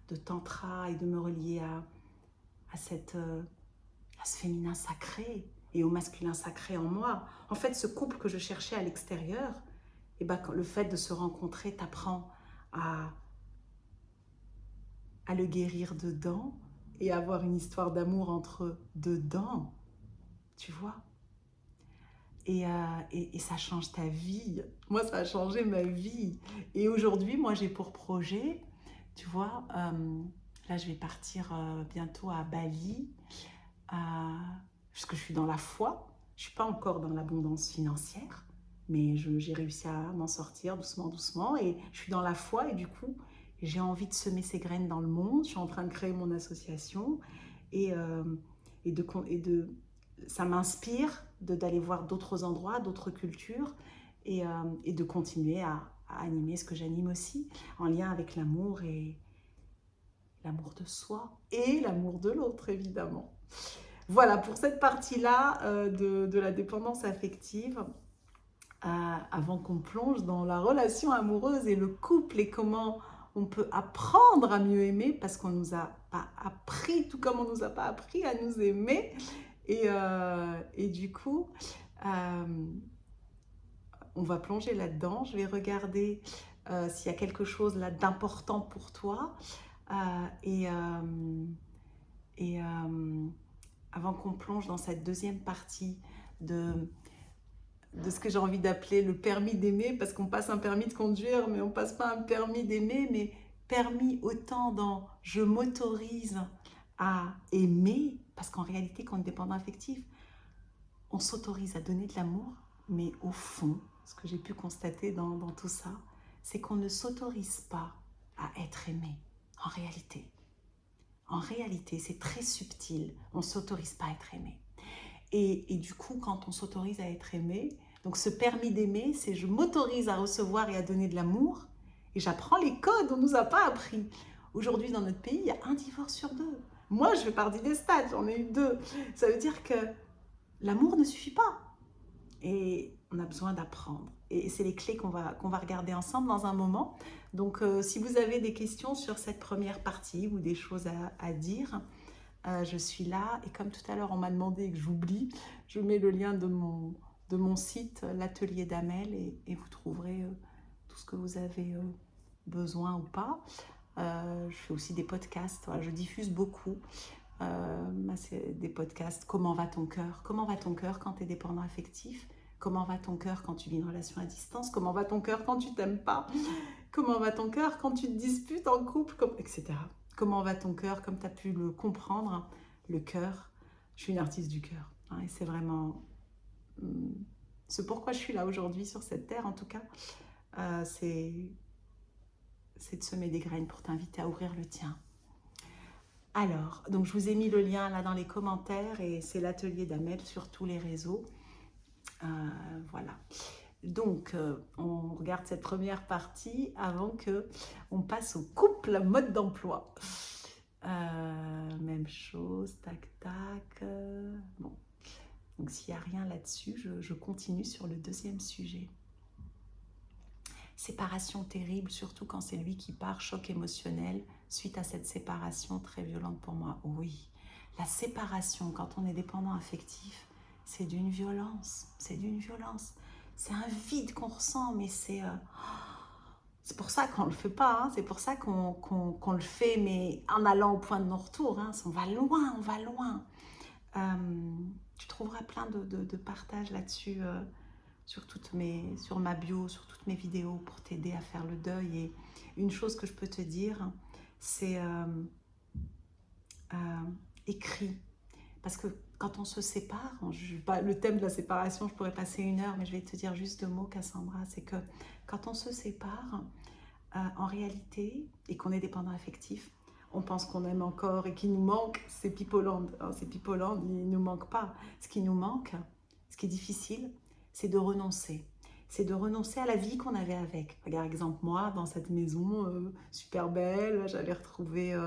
de tantra et de me relier à ce féminin sacré et au masculin sacré en moi. En fait, ce couple que je cherchais à l'extérieur, et ben, le fait de se rencontrer t'apprend à le guérir dedans et avoir une histoire d'amour entre eux dedans. Tu vois? Et ça change ta vie. Moi, ça a changé ma vie. Et aujourd'hui, moi, j'ai pour projet, tu vois, là, je vais partir bientôt à Bali, parce que je suis dans la foi. Je ne suis pas encore dans l'abondance financière, mais j'ai réussi à m'en sortir doucement, doucement. Et je suis dans la foi et du coup, j'ai envie de semer ces graines dans le monde. Je suis en train de créer mon association et ça m'inspire d'aller voir d'autres endroits, d'autres cultures et de continuer à animer ce que j'anime aussi en lien avec l'amour et l'amour de soi et l'amour de l'autre, évidemment. Voilà, pour cette partie-là de la dépendance affective, avant qu'on plonge dans la relation amoureuse et le couple et comment on peut apprendre à mieux aimer parce qu'on ne nous a pas appris, tout comme on ne nous a pas appris à nous aimer. Et du coup, on va plonger là-dedans. Je vais regarder s'il y a quelque chose là d'important pour toi. Avant qu'on plonge dans cette deuxième partie de ce que j'ai envie d'appeler le permis d'aimer, parce qu'on passe un permis de conduire, mais on passe pas un permis d'aimer, mais permis autant dans je m'autorise à aimer, parce qu'en réalité, quand on est dépendant affectif, on s'autorise à donner de l'amour, mais au fond, ce que j'ai pu constater dans tout ça, c'est qu'on ne s'autorise pas à être aimé, en réalité. En réalité, c'est très subtil, on ne s'autorise pas à être aimé. Et du coup, quand on s'autorise à être aimé, donc ce permis d'aimer, c'est je m'autorise à recevoir et à donner de l'amour, et j'apprends les codes, on ne nous a pas appris. Aujourd'hui, dans notre pays, il y a un divorce sur 2. Moi, je fais partie des stades, j'en ai eu 2. Ça veut dire que l'amour ne suffit pas. Et on a besoin d'apprendre. Et c'est les clés qu'on va regarder ensemble dans un moment. Donc, si vous avez des questions sur cette première partie ou des choses à dire, je suis là. Et comme tout à l'heure, on m'a demandé et que j'oublie, je mets le lien de mon site, l'atelier d'Amel, et vous trouverez tout ce que vous avez besoin ou pas. Je fais aussi des podcasts, voilà, je diffuse beaucoup. C'est des podcasts. Comment va ton cœur? Comment va ton cœur quand tu es dépendant affectif? Comment va ton cœur quand tu vis une relation à distance? Comment va ton cœur quand tu t'aimes pas? Comment va ton cœur quand tu te disputes en couple, etc. Comment va ton cœur, comme tu as pu le comprendre, le cœur? Je suis une artiste du cœur. Hein, et c'est vraiment ce pourquoi je suis là aujourd'hui sur cette terre, en tout cas. C'est de semer des graines pour t'inviter à ouvrir le tien. Alors, donc je vous ai mis le lien là dans les commentaires et c'est l'atelier d'Amel sur tous les réseaux. Voilà. Donc, on regarde cette première partie avant qu'on passe au couple mode d'emploi. Même chose, tac, tac. Bon. Donc, s'il n'y a rien là-dessus, je continue sur le deuxième sujet. Séparation terrible, surtout quand c'est lui qui part, choc émotionnel, suite à cette séparation très violente pour moi. Oui, la séparation, quand on est dépendant affectif, c'est d'une violence, c'est d'une violence. C'est un vide qu'on ressent, mais c'est pour ça qu'on ne le fait pas, hein. C'est pour ça qu'on le fait, mais en allant au point de non-retour, hein. On va loin, on va loin. Tu trouveras plein de partages là-dessus, sur ma bio, sur toutes mes vidéos pour t'aider à faire le deuil. Et une chose que je peux te dire, c'est écrit. Parce que quand on se sépare, le thème de la séparation, je pourrais passer 1 heure, mais je vais te dire juste 2 mots, Cassandra, c'est que quand on se sépare, en réalité, et qu'on est dépendant affectif, on pense qu'on aime encore et qu'il nous manque, c'est Pipoland. C'est Pipoland, il ne nous manque pas. Ce qui nous manque, ce qui est difficile, c'est de renoncer. C'est de renoncer à la vie qu'on avait avec. Par exemple, moi, dans cette maison super belle, j'avais retrouvé,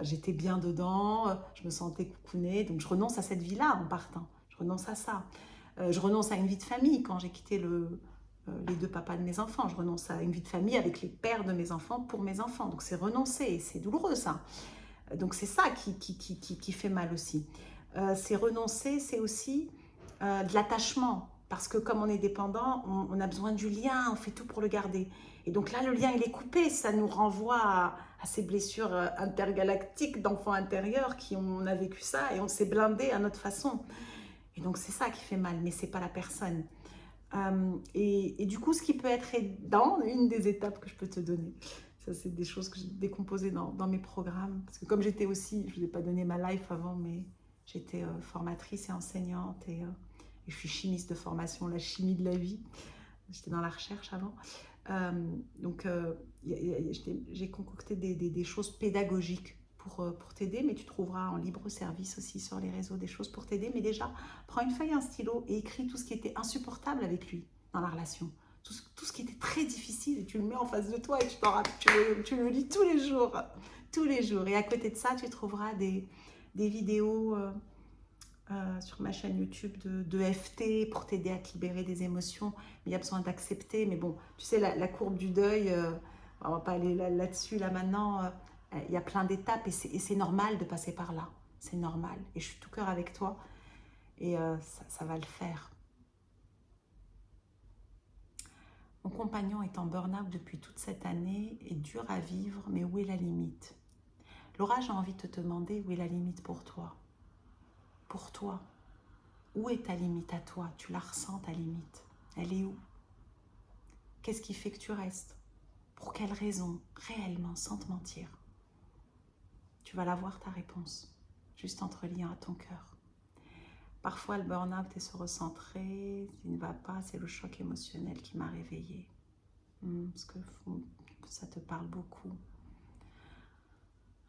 j'étais bien dedans, je me sentais coucounée, donc je renonce à cette vie-là en partant. Je renonce à ça. Je renonce à une vie de famille quand j'ai quitté les 2 papas de mes enfants. Je renonce à une vie de famille avec les pères de mes enfants pour mes enfants. Donc c'est renoncer, c'est douloureux ça. Donc c'est ça qui fait mal aussi. C'est renoncer, c'est aussi de l'attachement. Parce que comme on est dépendant, on a besoin du lien, on fait tout pour le garder. Et donc là, le lien, il est coupé. Ça nous renvoie à ces blessures intergalactiques d'enfants intérieurs on a vécu ça et on s'est blindé à notre façon. Et donc c'est ça qui fait mal, mais c'est pas la personne. Et du coup, ce qui peut être aidant, une des étapes que je peux te donner, ça c'est des choses que j'ai décomposées dans mes programmes, parce que comme j'étais aussi, je ne vous ai pas donné ma life avant, mais j'étais formatrice et enseignante, et je suis chimiste de formation, la chimie de la vie, j'étais dans la recherche avant, donc j'ai concocté des choses pédagogiques pour t'aider, mais tu trouveras en libre service aussi sur les réseaux des choses pour t'aider. Mais déjà, prends une feuille et un stylo et écris tout ce qui était insupportable avec lui dans la relation. tout ce qui était très difficile, et tu le mets en face de toi et tu le lis tous les jours. Tous les jours. Et à côté de ça, tu trouveras des vidéos sur ma chaîne YouTube de FT pour t'aider à te libérer des émotions. Mais il y a besoin d'accepter. Mais bon, tu sais, la courbe du deuil, on va pas aller là-dessus là maintenant. Il y a plein d'étapes et c'est normal de passer par là. C'est normal. Et je suis tout cœur avec toi. Et ça va le faire. Mon compagnon est en burn-out depuis toute cette année et dur à vivre, mais où est la limite? Laura, j'ai envie de te demander où est la limite pour toi? Pour toi, où est ta limite à toi? Tu la ressens, ta limite? Elle est où? Qu'est-ce qui fait que tu restes? Pour quelle raison? Réellement, sans te mentir. Tu vas la voir, ta réponse, juste en te reliant à ton cœur. Parfois, le burn-out est se recentrer, il ne va pas, c'est le choc émotionnel qui m'a réveillée. Parce que ça te parle beaucoup.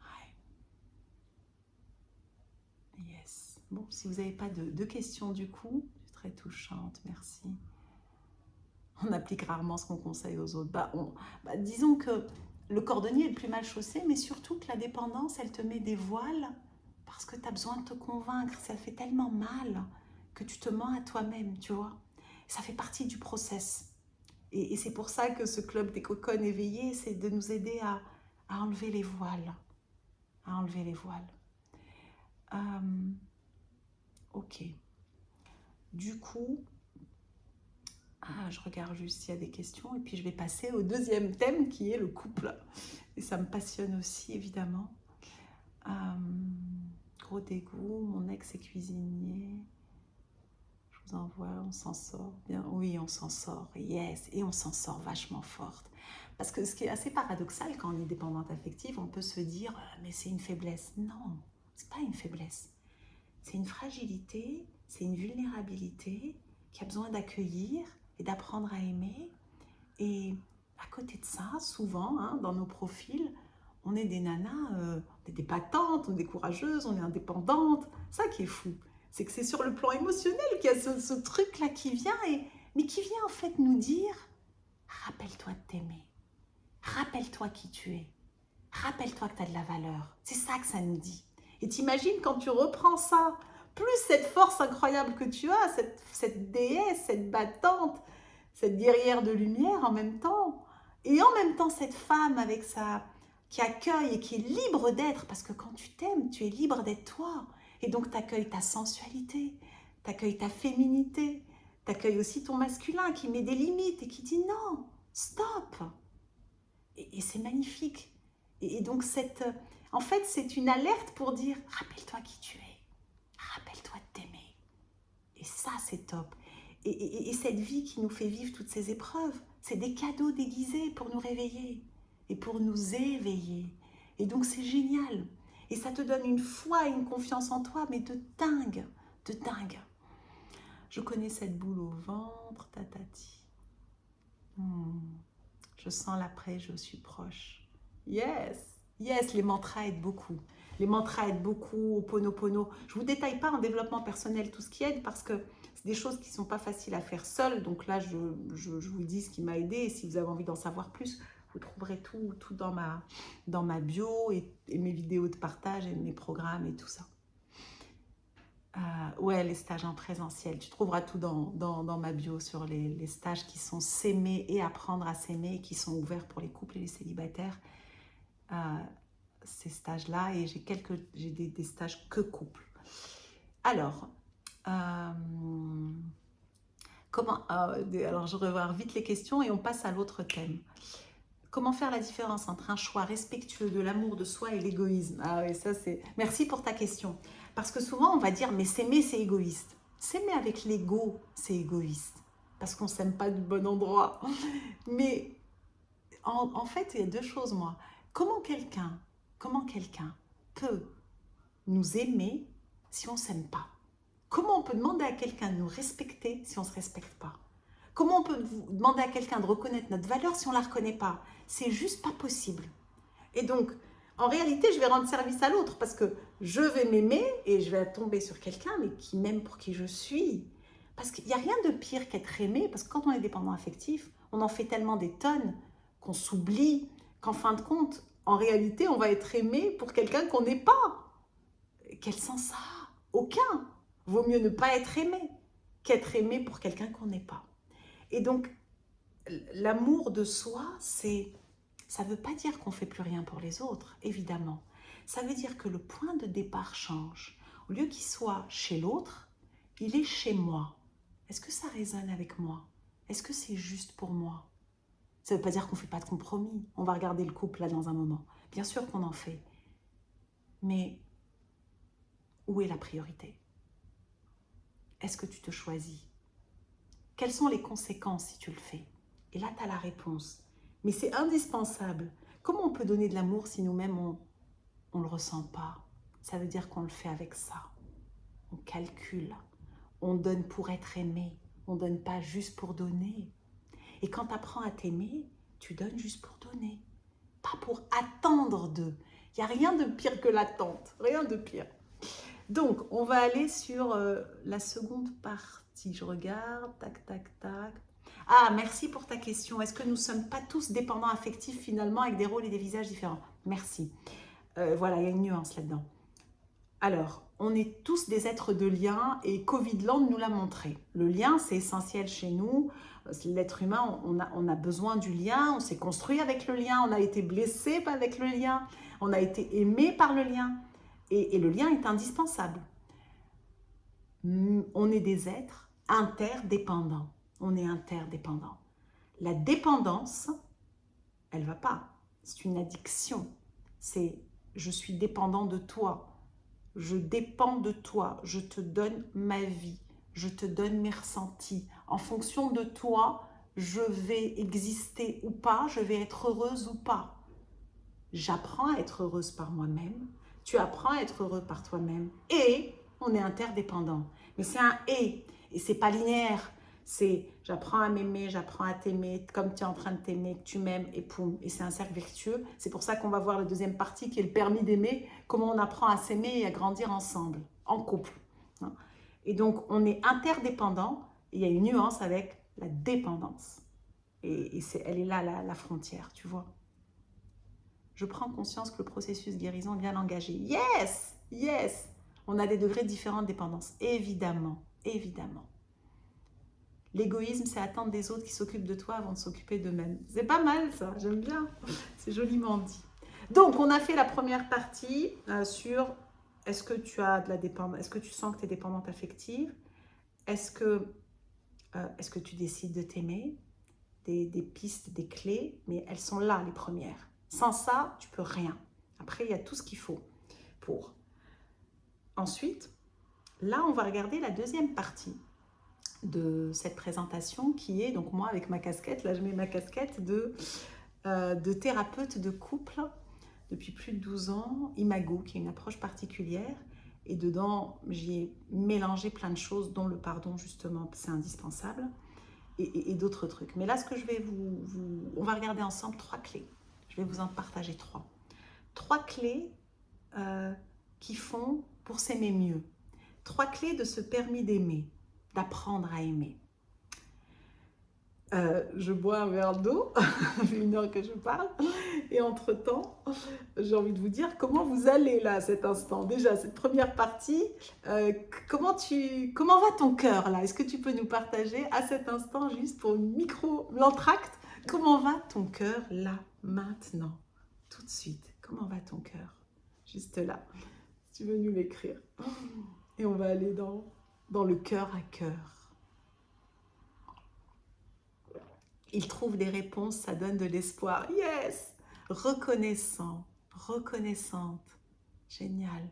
Ouais. Yes. Bon, si vous n'avez pas de questions du coup, je suis très touchante, merci. On applique rarement ce qu'on conseille aux autres. Disons que le cordonnier est le plus mal chaussé, mais surtout que la dépendance, elle te met des voiles parce que tu as besoin de te convaincre. Ça fait tellement mal que tu te mens à toi-même, tu vois. Ça fait partie du process. Et c'est pour ça que ce club des cocones éveillées, c'est de nous aider à enlever les voiles. À enlever les voiles. Ok. Du coup, je regarde juste s'il y a des questions et puis je vais passer au deuxième thème qui est le couple. Et ça me passionne aussi, évidemment. Gros dégoût, mon ex est cuisinier. Je vous envoie, on s'en sort bien. Oui, on s'en sort, yes. Et on s'en sort vachement forte. Parce que ce qui est assez paradoxal quand on est dépendante affective, on peut se dire mais c'est une faiblesse. Non, c'est pas une faiblesse. C'est une fragilité, c'est une vulnérabilité qui a besoin d'accueillir et d'apprendre à aimer. Et à côté de ça, souvent, dans nos profils, on est des nanas, on est des battantes, on est des courageuses, on est indépendantes. Ça qui est fou, c'est que c'est sur le plan émotionnel qu'il y a ce truc-là qui vient, mais qui vient en fait nous dire « Rappelle-toi de t'aimer, rappelle-toi qui tu es, rappelle-toi que tu as de la valeur. » C'est ça que ça nous dit. Et t'imagines quand tu reprends ça, plus cette force incroyable que tu as, cette déesse, cette battante, cette guerrière de lumière en même temps, et en même temps cette femme avec qui accueille et qui est libre d'être, parce que quand tu t'aimes, tu es libre d'être toi, et donc tu accueilles ta sensualité, tu accueilles ta féminité, tu accueilles aussi ton masculin qui met des limites et qui dit non, stop, et c'est magnifique. Et donc en fait c'est une alerte pour dire rappelle-toi qui tu es, rappelle-toi de t'aimer, et ça c'est top. Et cette vie qui nous fait vivre toutes ces épreuves, c'est des cadeaux déguisés pour nous réveiller et pour nous éveiller. Et donc c'est génial. Et ça te donne une foi et une confiance en toi, mais de dingue, de dingue. Je connais cette boule au ventre, tatati. Je sens l'après, je suis proche. Yes, yes, les mantras aident beaucoup. Les mantras aident beaucoup, Ho'oponopono. Je ne vous détaille pas en développement personnel tout ce qui aide parce que c'est des choses qui ne sont pas faciles à faire seul. Donc là, je vous dis ce qui m'a aidé. Et si vous avez envie d'en savoir plus, vous trouverez tout dans ma bio et mes vidéos de partage et mes programmes et tout ça. Ouais, les stages en présentiel. Tu trouveras tout dans ma bio sur les stages qui sont s'aimer et apprendre à s'aimer, qui sont ouverts pour les couples et les célibataires. Ces stages-là, et j'ai des stages que couple. Alors, alors je revois vite les questions et on passe à l'autre thème. Comment faire la différence entre un choix respectueux de l'amour de soi et l'égoïsme? Ah oui, ça c'est... Merci pour ta question. Parce que souvent on va dire, mais s'aimer c'est égoïste. S'aimer avec l'ego, c'est égoïste. Parce qu'on ne s'aime pas du bon endroit. Mais en fait, il y a deux choses, moi. Comment quelqu'un peut nous aimer si on ne s'aime pas? Comment on peut demander à quelqu'un de nous respecter si on ne se respecte pas? Comment on peut demander à quelqu'un de reconnaître notre valeur si on ne la reconnaît pas? C'est juste pas possible. Et donc, en réalité, je vais rendre service à l'autre parce que je vais m'aimer et je vais tomber sur quelqu'un mais qui m'aime pour qui je suis. Parce qu'il n'y a rien de pire qu'être aimé, parce que quand on est dépendant affectif, On en fait tellement des tonnes qu'on s'oublie, qu'en fin de compte, en réalité, on va être aimé pour quelqu'un qu'on n'est pas. Quel sens ça a? Aucun. Vaut mieux ne pas être aimé qu'être aimé pour quelqu'un qu'on n'est pas. Et donc, l'amour de soi, ça ne veut pas dire qu'on ne fait plus rien pour les autres, évidemment. Ça veut dire que le point de départ change. Au lieu qu'il soit chez l'autre, il est chez moi. Est-ce que ça résonne avec moi? Est-ce que c'est juste pour moi? Ça ne veut pas dire qu'on ne fait pas de compromis. On va regarder le couple là dans un moment. Bien sûr qu'on en fait. Mais où est la priorité? Est-ce que tu te choisis? Quelles sont les conséquences si tu le fais? Et là, tu as la réponse. Mais c'est indispensable. Comment on peut donner de l'amour si nous-mêmes, on ne le ressent pas? Ça veut dire qu'on le fait avec ça. On calcule. On donne pour être aimé. On ne donne pas juste pour donner. Et quand tu apprends à t'aimer, tu donnes juste pour donner. Pas pour attendre d'eux. Il n'y a rien de pire que l'attente. Rien de pire. Donc, on va aller sur la seconde partie. Je regarde. Tac, tac, tac. Ah, merci pour ta question. Est-ce que nous ne sommes pas tous dépendants affectifs finalement avec des rôles et des visages différents? Merci. Voilà, il y a une nuance là-dedans. Alors, on est tous des êtres de lien et Covidland nous l'a montré. Le lien, c'est essentiel chez nous. L'être humain, on a besoin du lien, on s'est construit avec le lien, on a été blessé avec le lien, on a été aimé par le lien. Et le lien est indispensable. On est des êtres interdépendants. On est interdépendants. La dépendance, elle ne va pas. C'est une addiction. C'est je suis dépendant de toi. Je dépends de toi. Je te donne ma vie. Je te donne mes ressentis. En fonction de toi, je vais exister ou pas. Je vais être heureuse ou pas. J'apprends à être heureuse par moi-même. Tu apprends à être heureux par toi-même. Et on est interdépendants. Mais c'est un et c'est pas linéaire. C'est j'apprends à m'aimer, j'apprends à t'aimer, comme tu es en train de t'aimer, que tu m'aimes, et poum. Et c'est un cercle vertueux. C'est pour ça qu'on va voir la deuxième partie qui est le permis d'aimer, comment on apprend à s'aimer et à grandir ensemble, en couple. Et donc, on est interdépendants. Il y a une nuance avec la dépendance. Et elle est là, la frontière, tu vois. Je prends conscience que le processus guérison est bien engagé. Yes, yes. On a des degrés différents de dépendance. Évidemment, évidemment. L'égoïsme, c'est attendre des autres qui s'occupent de toi avant de s'occuper d'eux-mêmes. C'est pas mal ça, j'aime bien. C'est joliment dit. Donc, on a fait la première partie sur est-ce que tu as de la dépendance, est-ce que tu sens que tu es dépendante affective? Est-ce que tu décides de t'aimer? Des pistes, des clés, mais elles sont là, les premières. Sans ça, tu peux rien. Après, il y a tout ce qu'il faut pour. Ensuite, là, on va regarder la deuxième partie de cette présentation qui est, donc moi avec ma casquette, là je mets ma casquette de thérapeute de couple depuis plus de 12 ans, Imago, qui est une approche particulière. Et dedans, j'y ai mélangé plein de choses, dont le pardon, justement, c'est indispensable, et d'autres trucs. Mais là, ce que je vais on va regarder ensemble 3 clés. Je vais vous en partager 3. 3 clés qui font pour s'aimer mieux. 3 clés de ce permis d'aimer, d'apprendre à aimer. Je bois un verre d'eau, ça fait 1 heure que je parle, et entre-temps, j'ai envie de vous dire comment vous allez là à cet instant. Déjà, cette première partie, comment va ton cœur là? Est-ce que tu peux nous partager à cet instant, juste pour l'entracte, comment va ton cœur là, maintenant, tout de suite? Comment va ton cœur? Juste là, si tu veux nous l'écrire. Et on va aller dans le cœur à cœur. Il trouve des réponses, ça donne de l'espoir. Yes! Reconnaissant, reconnaissante. Génial.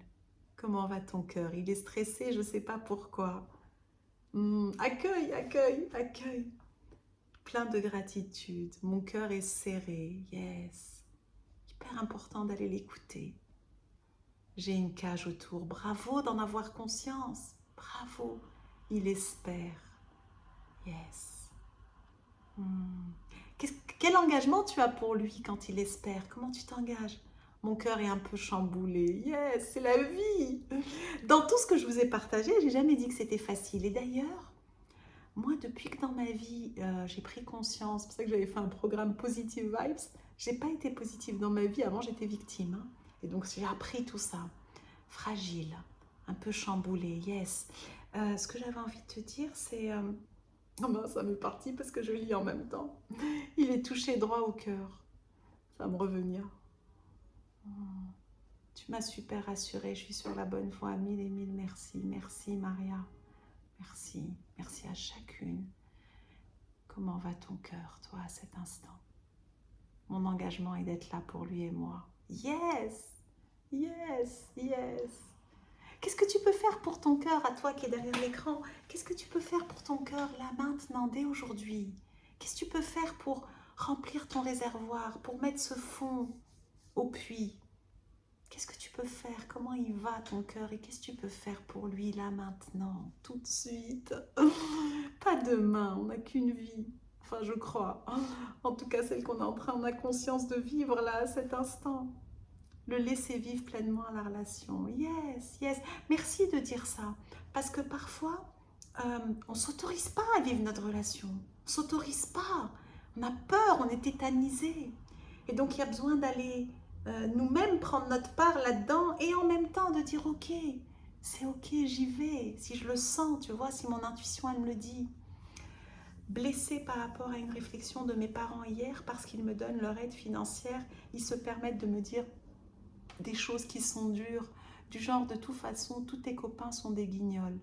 Comment va ton cœur? Il est stressé, je ne sais pas pourquoi. Accueil, accueil, accueil. Plein de gratitude. Mon cœur est serré. Yes. Hyper important d'aller l'écouter. J'ai une cage autour. Bravo d'en avoir conscience. Bravo. Il espère. Yes. Quel engagement tu as pour lui quand il espère? Comment tu t'engages? Mon cœur est un peu chamboulé. Yes, c'est la vie. Dans tout ce que je vous ai partagé, j'ai jamais dit que c'était facile. Et d'ailleurs, Moi, depuis que dans ma vie, j'ai pris conscience, c'est pour ça que j'avais fait un programme Positive Vibes, j'ai pas été positive dans ma vie, avant j'étais victime. Hein. Et donc j'ai appris tout ça. Fragile, un peu chamboulée, yes. Ce que j'avais envie de te dire, c'est... oh ben, ça m'est parti parce que je lis en même temps. Il est touché droit au cœur. Ça va me revenir. Oh, tu m'as super rassurée, je suis sur la bonne voie. Mille et mille merci. Merci Maria. Merci. Merci à chacune. Comment va ton cœur, toi, à cet instant? Mon engagement est d'être là pour lui et moi. Yes! Yes! Yes! Qu'est-ce que tu peux faire pour ton cœur, à toi qui es derrière l'écran? Qu'est-ce que tu peux faire pour ton cœur, là, maintenant, dès aujourd'hui? Qu'est-ce que tu peux faire pour remplir ton réservoir, pour mettre ce fond au puits? Qu'est-ce que tu peux faire? Comment il va ton cœur? Et qu'est-ce que tu peux faire pour lui, là, maintenant, tout de suite? Pas demain, on n'a qu'une vie. Enfin, je crois. En tout cas, celle qu'on est en train, on a conscience de vivre, là, à cet instant. Le laisser vivre pleinement la relation. Yes, yes. Merci de dire ça. Parce que parfois, on ne s'autorise pas à vivre notre relation. On ne s'autorise pas. On a peur, on est tétanisé. Et donc, il y a besoin d'aller nous-mêmes prendre notre part là-dedans et en même temps de dire, ok, c'est ok, j'y vais. Si je le sens, tu vois, si mon intuition, elle me le dit. Blessée par rapport à une réflexion de mes parents hier, parce qu'ils me donnent leur aide financière, ils se permettent de me dire des choses qui sont dures, du genre de toute façon, tous tes copains sont des guignols.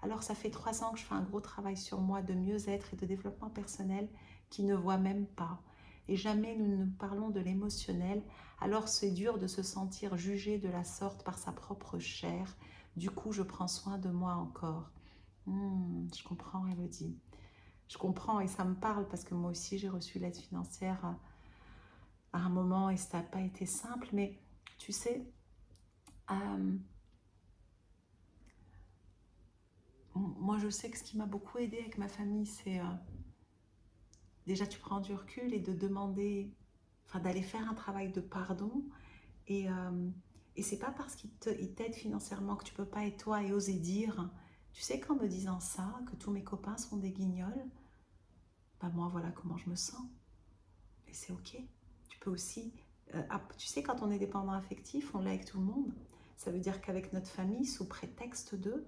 Alors ça fait 3 ans que je fais un gros travail sur moi de mieux-être et de développement personnel qui ne voient même pas. Et jamais nous ne parlons de l'émotionnel, alors c'est dur de se sentir jugé de la sorte par sa propre chair. Du coup, je prends soin de moi encore. Je comprends, Elodie. Je comprends et ça me parle parce que moi aussi j'ai reçu l'aide financière à un moment et ça n'a pas été simple, mais tu sais, moi je sais que ce qui m'a beaucoup aidé avec ma famille, c'est déjà tu prends du recul et de demander, enfin d'aller faire un travail de pardon et c'est pas parce qu'il t'aide financièrement que tu peux pas être toi et oser dire, tu sais qu'en me disant ça, que tous mes copains sont des guignols, bah moi voilà comment je me sens et c'est ok. Tu peux aussi, tu sais quand on est dépendant affectif, on l'est avec tout le monde, ça veut dire qu'avec notre famille, sous prétexte de,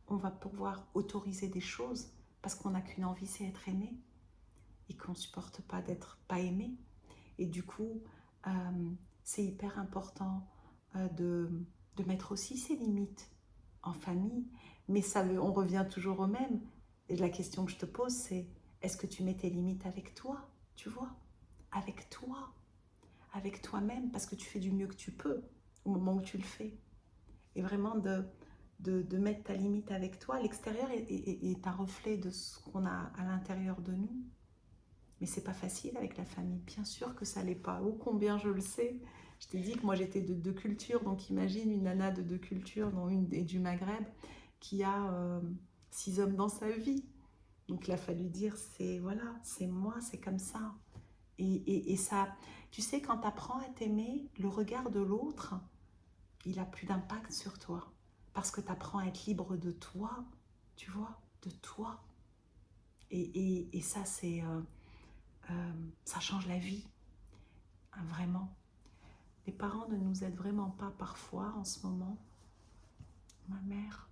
on va pouvoir autoriser des choses parce qu'on n'a qu'une envie, c'est être aimé et qu'on ne supporte pas d'être pas aimé. Et du coup, c'est hyper important de mettre aussi ses limites en famille. Mais ça, on revient toujours au même. Et la question que je te pose, c'est est-ce que tu mets tes limites avec toi, tu vois, avec toi, avec toi-même, parce que tu fais du mieux que tu peux au moment où tu le fais. Et vraiment de mettre ta limite avec toi. L'extérieur est un reflet de ce qu'on a à l'intérieur de nous. Mais c'est pas facile avec la famille. Bien sûr que ça l'est pas. Ô combien je le sais. Je t'ai dit que moi j'étais de 2 cultures, donc imagine une nana de 2 cultures, dont une est du Maghreb, qui a 6 hommes dans sa vie. Donc il a fallu dire, c'est voilà, c'est moi, c'est comme ça. Et ça, tu sais, quand tu apprends à t'aimer, le regard de l'autre, il a plus d'impact sur toi. Parce que tu apprends à être libre de toi, tu vois, de toi. Et ça, c'est... ça change la vie, hein, vraiment. Les parents ne nous aident vraiment pas parfois en ce moment. Ma mère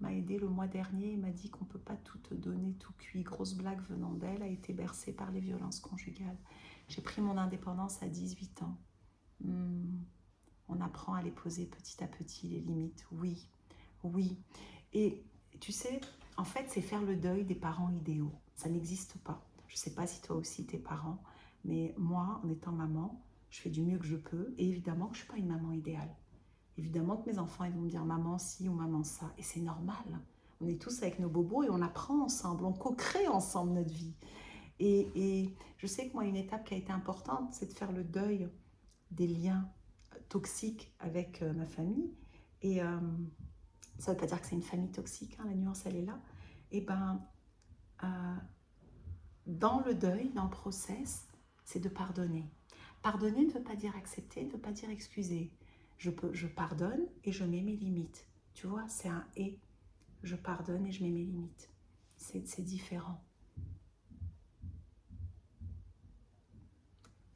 m'a aidée le mois dernier et m'a dit qu'on ne peut pas tout te donner tout cuit. Grosse blague venant d'elle, a été bercée par les violences conjugales. J'ai pris mon indépendance à 18 ans. On apprend à les poser petit à petit, les limites. Oui, oui. Et tu sais, en fait, c'est faire le deuil des parents idéaux. Ça n'existe pas. Je ne sais pas si toi aussi tes parents, mais moi, en étant maman, je fais du mieux que je peux. Et évidemment que je ne suis pas une maman idéale. Évidemment que mes enfants, ils vont me dire maman ci ou maman ça. Et c'est normal. On est tous avec nos bobos et on apprend ensemble, on co-crée ensemble notre vie. Et je sais que moi, une étape qui a été importante, c'est de faire le deuil des liens toxiques avec ma famille. Et ça ne veut pas dire que c'est une famille toxique, hein, la nuance, elle est là. Et ben, dans le deuil, dans le process, c'est de pardonner. Pardonner ne veut pas dire accepter, ne veut pas dire excuser. Je pardonne et je mets mes limites. Tu vois, c'est un « et ». Je pardonne et je mets mes limites. c'est différent.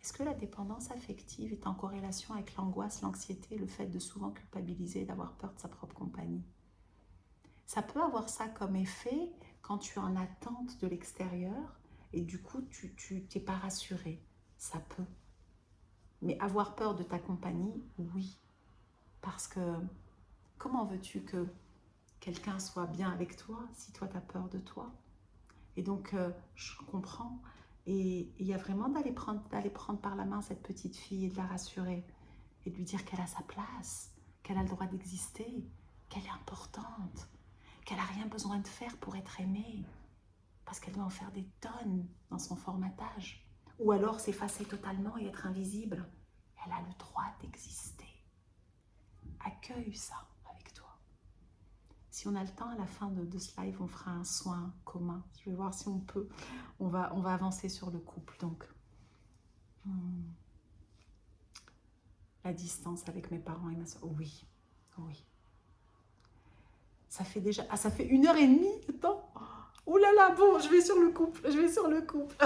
Est-ce que la dépendance affective est en corrélation avec l'angoisse, l'anxiété, le fait de souvent culpabiliser, d'avoir peur de sa propre compagnie? Ça peut avoir ça comme effet quand tu es en attente de l'extérieur et du coup, tu n'es pas rassuré. Ça peut. Mais avoir peur de ta compagnie, oui. Parce que comment veux-tu que quelqu'un soit bien avec toi si toi, tu as peur de toi? Et donc, je comprends. Et il y a vraiment d'aller prendre par la main cette petite fille et de la rassurer. Et de lui dire qu'elle a sa place, qu'elle a le droit d'exister, qu'elle est importante, qu'elle n'a rien besoin de faire pour être aimée. Parce qu'elle doit en faire des tonnes dans son formatage. Ou alors s'effacer totalement et être invisible. Elle a le droit d'exister. Accueille ça avec toi. Si on a le temps, à la fin de ce live, on fera un soin commun. Je vais voir si on peut. On va avancer sur le couple. Donc, la distance avec mes parents et ma soeur. Oui, oui. Ça fait déjà... Ah, ça fait 1h30. Attends. Ouh là là, bon, je vais sur le couple.